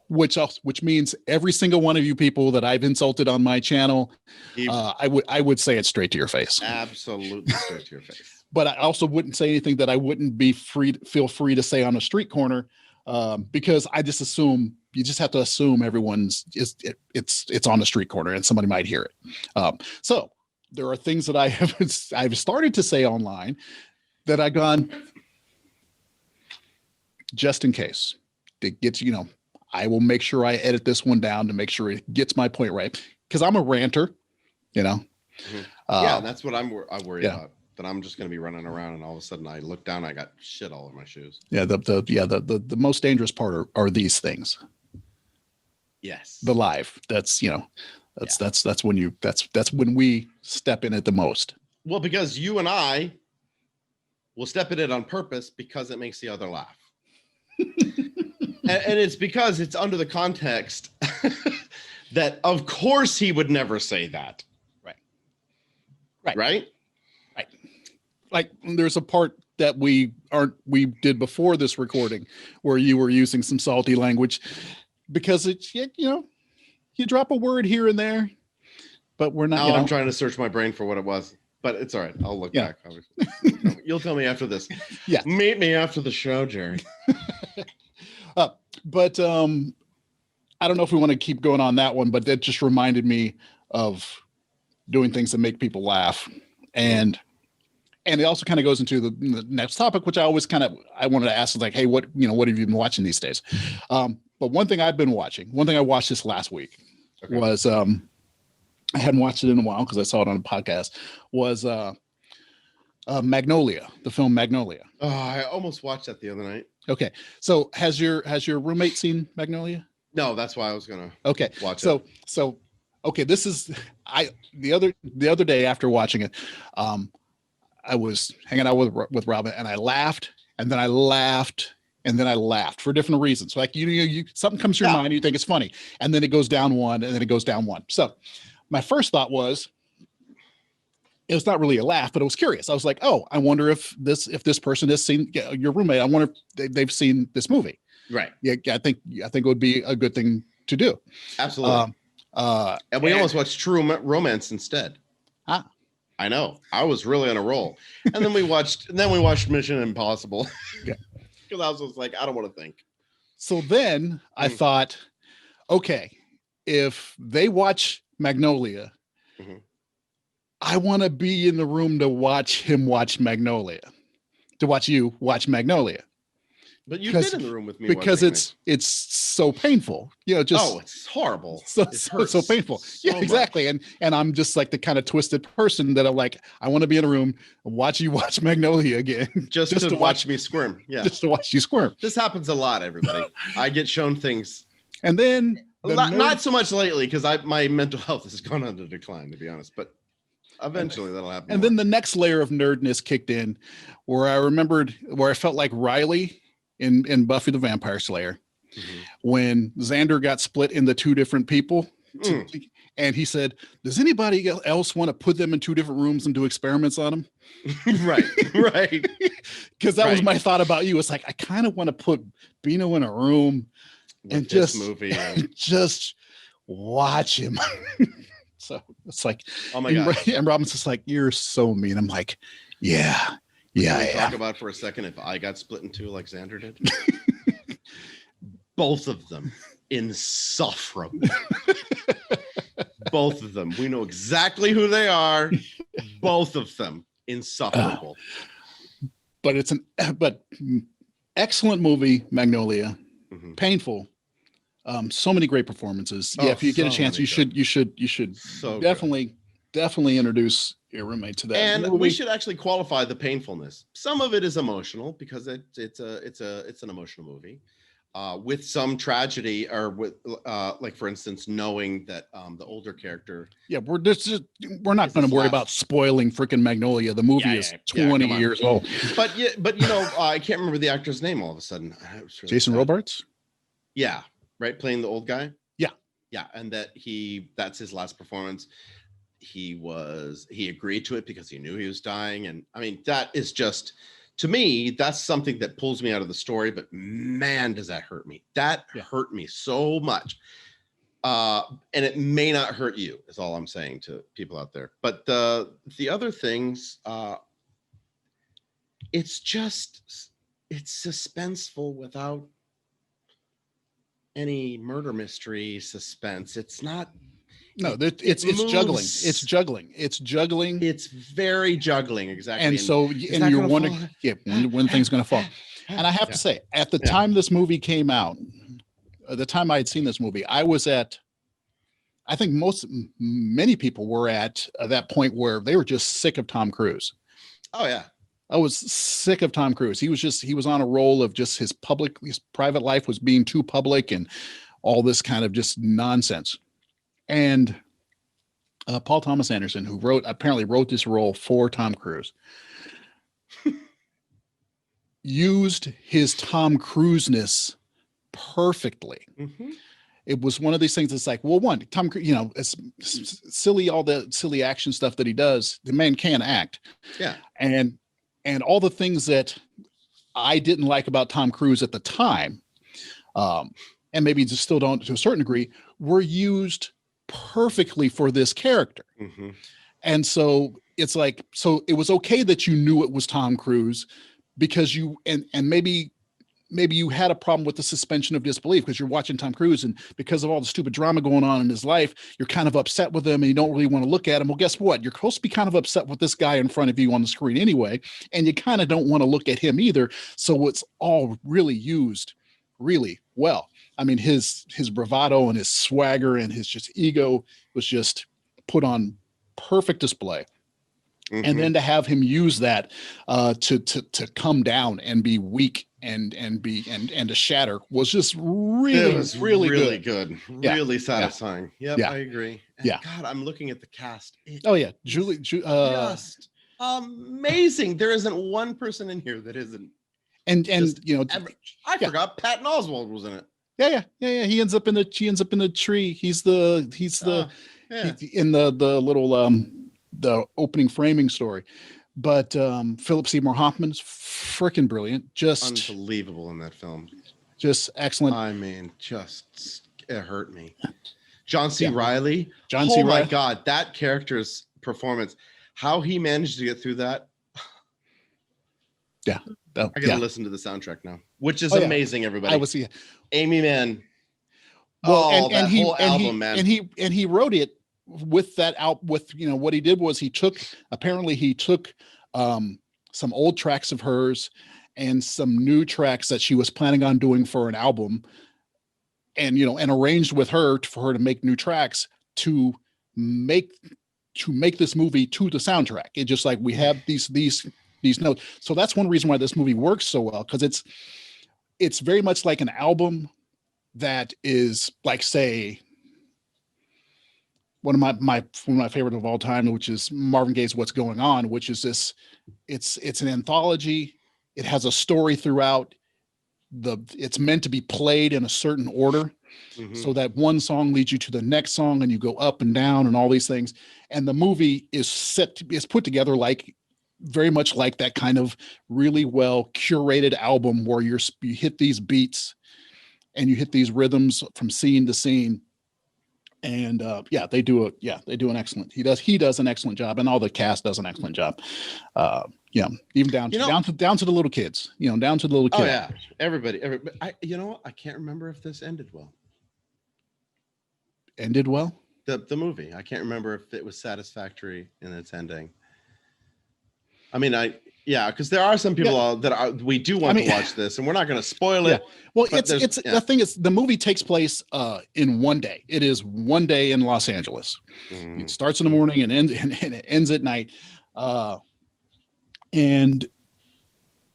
Which means every single one of you people that I've insulted on my channel, I would say it straight to your face. Absolutely straight to your face. But I also wouldn't say anything that I wouldn't feel free to say on a street corner, because I just assume you just have to assume everyone's it's on the street corner and somebody might hear it. So there are things that I've started to say online that I've gone just in case it gets, I will make sure I edit this one down to make sure it gets my point right. Cause I'm a ranter, Mm-hmm. That's what I worry about. That I'm just going to be running around and all of a sudden I look down, I got shit all over my shoes. Yeah. The most dangerous part are these things. Yes. The live. That's that's when we step in it the most. Well, because you and I will step in it on purpose because it makes the other laugh. and it's because it's under the context that of course he would never say that. Right. Like there's a part that we did before this recording where you were using some salty language because it's, you drop a word here and there, but we're not. Now I'm trying to search my brain for what it was, but it's all right. I'll look back. You'll tell me after this. Yeah. Meet me after the show, Jerry. But I don't know if we want to keep going on that one, but that just reminded me of doing things that make people laugh. And it also kind of goes into the next topic, which I wanted to ask is like, hey, what have you been watching these days? But one thing I've been watching, one thing I watched this last week was, I hadn't watched it in a while because I saw it on a podcast, was Magnolia, the film Magnolia. Oh, I almost watched that the other night. Okay. So has your roommate seen Magnolia? No, that's why I was going to watch it. So, okay. This is, the other day after watching it, I was hanging out with Robin and I laughed and then I laughed and then I laughed for different reasons. Like, you something comes to your mind, you think it's funny, and then it goes down one and then it goes down one. So my first thought was, it was not really a laugh, but it was curious. I was like, oh, I wonder if this person has seen your roommate. I wonder if they've seen this movie. Right. Yeah. I think it would be a good thing to do. Absolutely. And we almost watched True Romance instead. I know. I was really on a roll. And then we watched Mission Impossible. Because I was just like, I don't want to think. So then I thought, okay, if they watch Magnolia, I want to be in the room to watch him watch Magnolia, to watch you watch Magnolia. But you've been in the room with me because it's so painful, it's horrible. So painful. So exactly. Much. And I'm just like the kind of twisted person that I'm like, I want to be in a room and watch you watch Magnolia again. Just to watch me squirm. Yeah. Just to watch you squirm. This happens a lot, everybody. I get shown things. And then not so much lately because my mental health has gone on the decline, to be honest. But Eventually, that'll happen. And then the next layer of nerdness kicked in, where I felt like Riley in Buffy the Vampire Slayer, when Xander got split into two different people. And he said, does anybody else want to put them in two different rooms and do experiments on them? Right. Because that was my thought about you. It's like, I kind of want to put Bino in a room and just watch him. So it's like, oh my God. And Robin's just like, you're so mean. I'm like, yeah. Talk about for a second if I got split in two like Xander did. Both of them insufferable. Both of them. We know exactly who they are. Both of them insufferable. But it's but excellent movie, Magnolia. Painful. So many great performances. Yeah, if you get a chance, you should definitely introduce your roommate to that. And we should actually qualify the painfulness. Some of it is emotional because it's an emotional movie. With some tragedy, or with like for instance, knowing that the older character. Yeah, we're not going to worry about spoiling freaking Magnolia. The movie is 20 years old. But I can't remember the actor's name all of a sudden. Really Jason Robards. Yeah, right, playing the old guy. Yeah, and that's his last performance. He agreed to it because he knew he was dying, and I mean that is just. To me, that's something that pulls me out of the story, but man, does that hurt me. That hurt me so much. And it may not hurt you, is all I'm saying to people out there. But the other things, it's suspenseful without any murder mystery suspense. It's not. No, it's juggling. It's juggling. It's very juggling, exactly. And so, and you're wondering, when things going to fall. And I have to say, at the time this movie came out, the time I had seen this movie, I think many people were at that point where they were just sick of Tom Cruise. Oh yeah. I was sick of Tom Cruise. He was on a roll of just his private life was being too public and all this kind of just nonsense. And Paul Thomas Anderson, who apparently wrote this role for Tom Cruise, used his Tom Cruise-ness perfectly. It was one of these things that's like, well, Tom Cruise, it's silly, all the silly action stuff that he does. The man can act. Yeah. And all the things that I didn't like about Tom Cruise at the time, and maybe just still don't to a certain degree, were used perfectly for this character. And so it's like, so it was okay that you knew it was Tom Cruise because and maybe you had a problem with the suspension of disbelief because you're watching Tom Cruise and because of all the stupid drama going on in his life, you're kind of upset with him and you don't really want to look at him. Well, guess what? You're supposed to be kind of upset with this guy in front of you on the screen anyway, and you kind of don't want to look at him either. So it's all really used really well. I mean, his bravado and his swagger and his just ego was just put on perfect display. And then to have him use that to come down and be weak and to shatter was just really good. Really satisfying. Yep, I agree. And God, I'm looking at the cast. Julie, just amazing. There isn't one person in here that isn't. And I forgot Patton Oswalt was in it. Yeah. He ends up in the tree. He's in the little the opening framing story. But Philip Seymour Hoffman's freaking brilliant. Just unbelievable in that film. Just excellent. I mean, it hurt me. John C. Reilly. My God, that character's performance, how he managed to get through that. Yeah. I gotta listen to the soundtrack now, which is amazing. Everybody, I was Amy Mann. Well, whole album, man. And he wrote it with that out with what he did was he took some old tracks of hers and some new tracks that she was planning on doing for an album, and and arranged with her for her to make new tracks to make this movie to the soundtrack. It just like we have these notes. So that's one reason why this movie works so well, because it's very much like an album that is like, say, one of my favorite of all time, which is Marvin Gaye's "What's Going On," which is this. It's an anthology. It has a story throughout. It's meant to be played in a certain order, so that one song leads you to the next song, and you go up and down and all these things. And the movie is put together like very much like that kind of really well curated album where you hit these beats and you hit these rhythms from scene to scene. And they do an excellent. He does an excellent job, and all the cast does an excellent job. Even down to the little kids. Down to the little kids. Oh yeah, everybody. I can't remember if this ended well. Ended well. The movie. I can't remember if it was satisfactory in its ending. I mean, because there are some people we do want to watch this, and we're not going to spoil it. Well, the thing is, the movie takes place in one day. It is one day in Los Angeles. It starts in the morning and it ends at night. And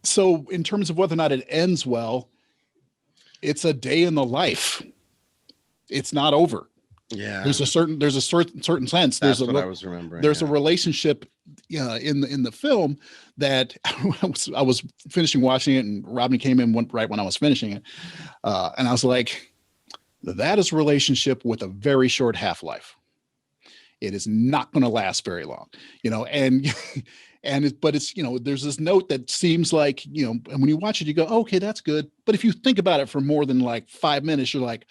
so, in terms of whether or not it ends well, it's a day in the life. It's not over. Yeah, there's a certain sense. That's what I was remembering. There's a relationship, in the film that I was finishing watching it, and Rodney came in right when I was finishing it, and I was like, "That is a relationship with a very short half-life. It is not going to last very long, but it's there's this note that seems like and when you watch it, you go, okay, that's good, but if you think about it for more than like 5 minutes, you're like,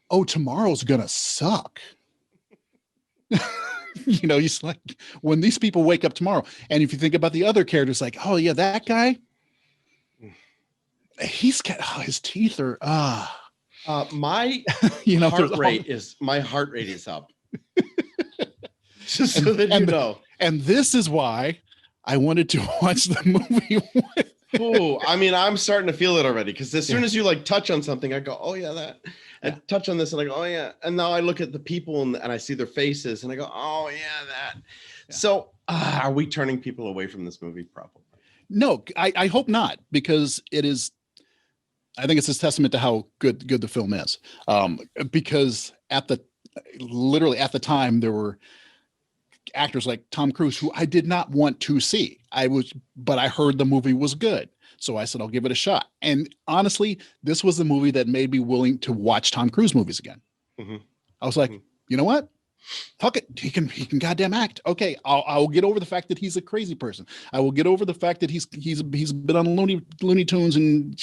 oh, tomorrow's gonna suck. It's like when these people wake up tomorrow, and if you think about the other characters, like, oh yeah, that guy, he's got his teeth are my heart rate is up. Just so that and this is why I wanted to watch the movie. Oh, I mean, I'm starting to feel it already, because as soon as you like touch on something, I go, oh yeah, that. And touch on this, and I go, oh yeah. And now I look at the people and I see their faces, and I go, oh yeah, that. Yeah. So are we turning people away from this movie? Probably. No, I hope not, because it is. I think it's a testament to how good the film is. Because literally at the time, there were actors like Tom Cruise who I did not want to see. But I heard the movie was good. So I said, I'll give it a shot. And honestly, this was the movie that made me willing to watch Tom Cruise movies again. I was like, you know what? Fuck it. He can goddamn act. Okay. I'll get over the fact that he's a crazy person. I will get over the fact that he's been on Looney Tunes and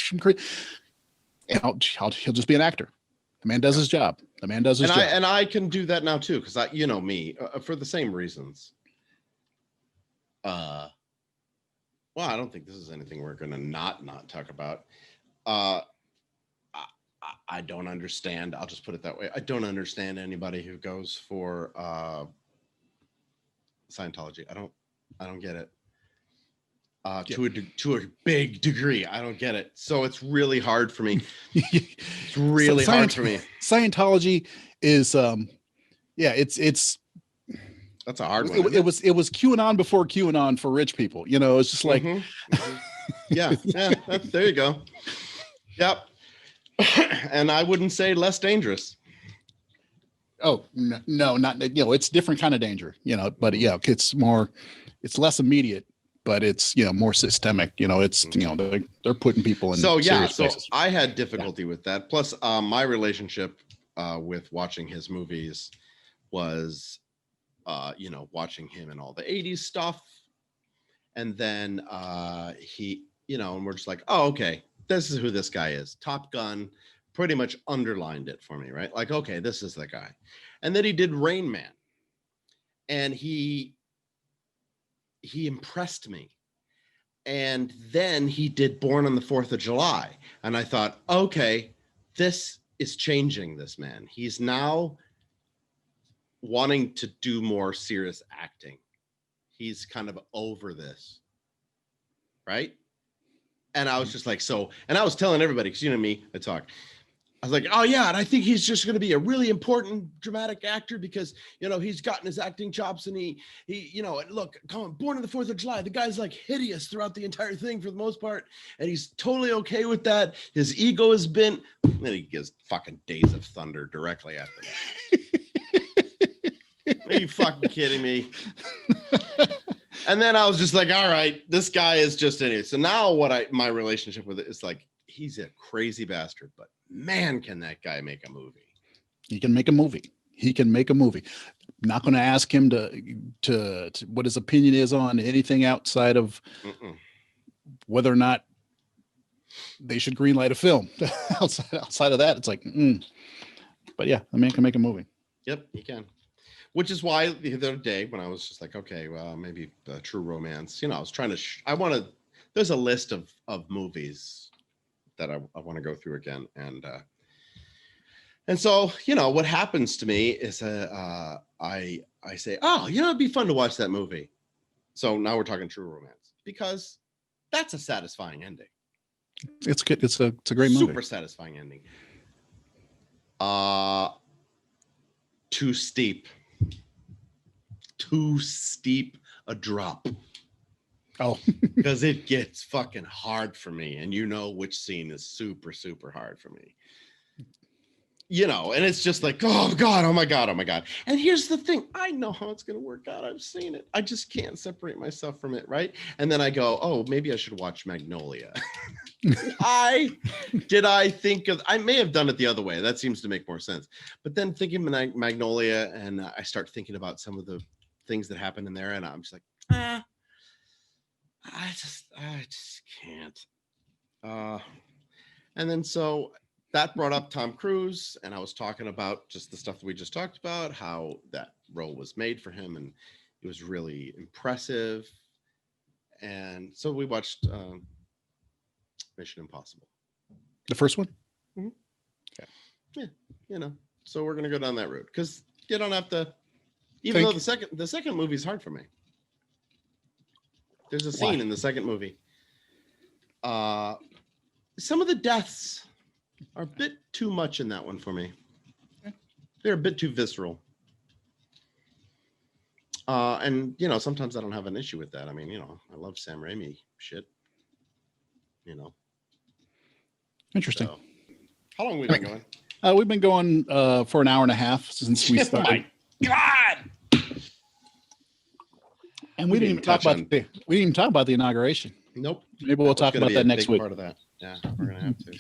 he'll just be an actor. The man does his job. And I can do that now too. Cause me for the same reasons. Well, I don't think this is anything we're going to not talk about. I don't understand. I'll just put it that way. I don't understand anybody who goes for Scientology. I don't get it. To a big degree, I don't get it. So it's really hard for me. It's really hard for me. Scientology is, it's. That's a hard one. It was QAnon before QAnon for rich people. It's just like, yeah. There you go. Yep. And I wouldn't say less dangerous. Oh no, not it's different kind of danger. But it's less immediate, but it's more systemic. It's they're putting people in. So places. I had difficulty with that. Plus, my relationship with watching his movies was. Watching him and all the 80s stuff. And then he, and we're just like, oh, okay, this is who this guy is. Top Gun pretty much underlined it for me, right? Like, okay, this is the guy. And then he did Rain Man. And he impressed me. And then he did Born on the 4th of July. And I thought, okay, this is changing this man. He's now wanting to do more serious acting. He's kind of over this, right? And I was just like, and I was telling everybody, because me, I talk. I was like, oh yeah, and I think he's just going to be a really important dramatic actor because he's gotten his acting chops, and he look, come on, Born on the 4th of July, the guy's like hideous throughout the entire thing for the most part, and he's totally okay with that. His ego has been. Then he gives fucking Days of Thunder directly after that. Are you fucking kidding me? And then I was just like, all right, this guy is just in it. So now my relationship with it is like, he's a crazy bastard, but man, can that guy make a movie? He can make a movie. He can make a movie. Not going to ask him to what his opinion is on anything outside of whether or not they should greenlight a film. outside of that, it's like, but yeah, the man can make a movie. Yep, he can. Which is why the other day when I was just like, okay, well, maybe True Romance. I was trying to. There's a list of movies that I want to go through again, and so what happens to me is I say, oh, it'd be fun to watch that movie. So now we're talking True Romance because that's a satisfying ending. It's good. It's a great movie. Super satisfying ending. Too steep a drop. Oh, because it gets fucking hard for me, and which scene is super, super hard for me. And it's just like, oh God, oh my God, oh my God. And here's the thing. I know how it's going to work out. I've seen it. I just can't separate myself from it, right? And then I go, oh, maybe I should watch Magnolia. I may have done it the other way. That seems to make more sense. But then thinking Magnolia, and I start thinking about some of the things that happen in there, and I'm just like, I just can't. And then so that brought up Tom Cruise, and I was talking about just the stuff that we just talked about, how that role was made for him, and it was really impressive. And so we watched Mission Impossible. The first one? Mm-hmm. Okay. Yeah, so we're gonna go down that route because you don't have to. Even though the second movie is hard for me. There's a scene in the second movie. Some of the deaths are a bit too much in that one for me. Okay. They're a bit too visceral. And sometimes I don't have an issue with that. I mean, I love Sam Raimi shit. Interesting. So, how long have we been going? We've been going for an hour and a half since we started. My God! And we didn't even talk about the inauguration. Nope. Maybe we'll talk about that next week. Part of that. Yeah, we're gonna have to.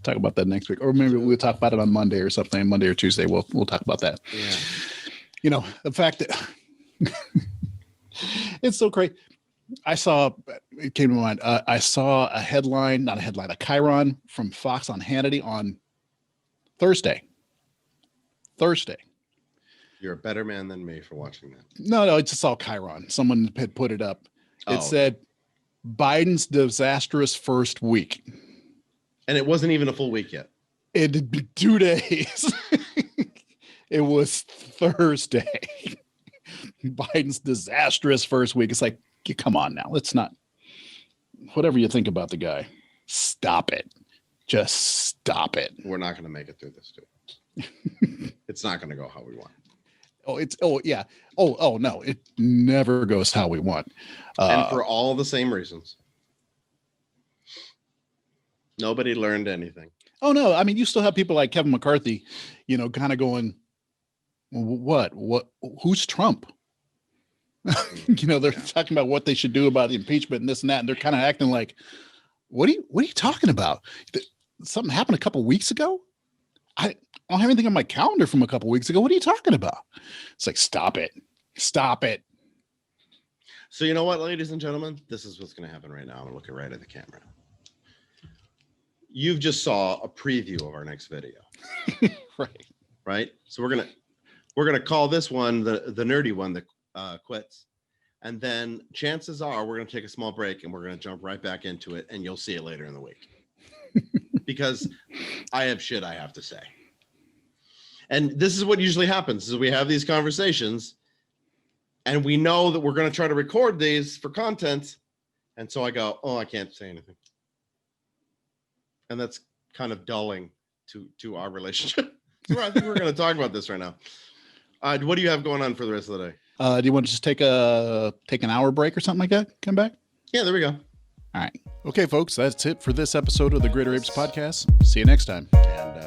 Talk about that next week, or maybe we'll talk about it on Monday or something. Monday or Tuesday, we'll talk about that. Yeah. The fact that it's so great. It came to mind. I saw a headline, not a headline, a chyron from Fox on Hannity on Thursday. You're a better man than me for watching that. No, it's just all chyron. Someone had put it up. It said Biden's disastrous first week. And it wasn't even a full week yet. It had been 2 days. It was Thursday. Biden's disastrous first week. It's like, come on now. Let's not, whatever you think about the guy, stop it. Just stop it. We're not going to make it through this, dude. It's not going to go how we want. Yeah. No, it never goes how we want. And for all the same reasons. Nobody learned anything. Oh, no. I mean, you still have people like Kevin McCarthy, kind of going, what, who's Trump? They're talking about what they should do about the impeachment and this and that. And they're kind of acting like, what are you talking about? Something happened a couple of weeks ago. I don't have anything on my calendar from a couple of weeks ago. What are you talking about? It's like, stop it. So you know what, ladies and gentlemen, this is what's going to happen right now. I'm looking right at the camera. You've just saw a preview of our next video. Right. So we're going to call this one the nerdy one that quits. And then chances are we're going to take a small break and we're going to jump right back into it, and you'll see it later in the week. Because I have shit I have to say. And this is what usually happens is we have these conversations and we know that we're going to try to record these for content. And so I go, oh, I can't say anything. And that's kind of dulling to our relationship. So I think we're going to talk about this right now. What do you have going on for the rest of the day? Do you want to just take an hour break or something like that? Come back? Yeah, there we go. All right. Okay, folks, that's it for this episode of the Greater Apes Podcast. See you next time. And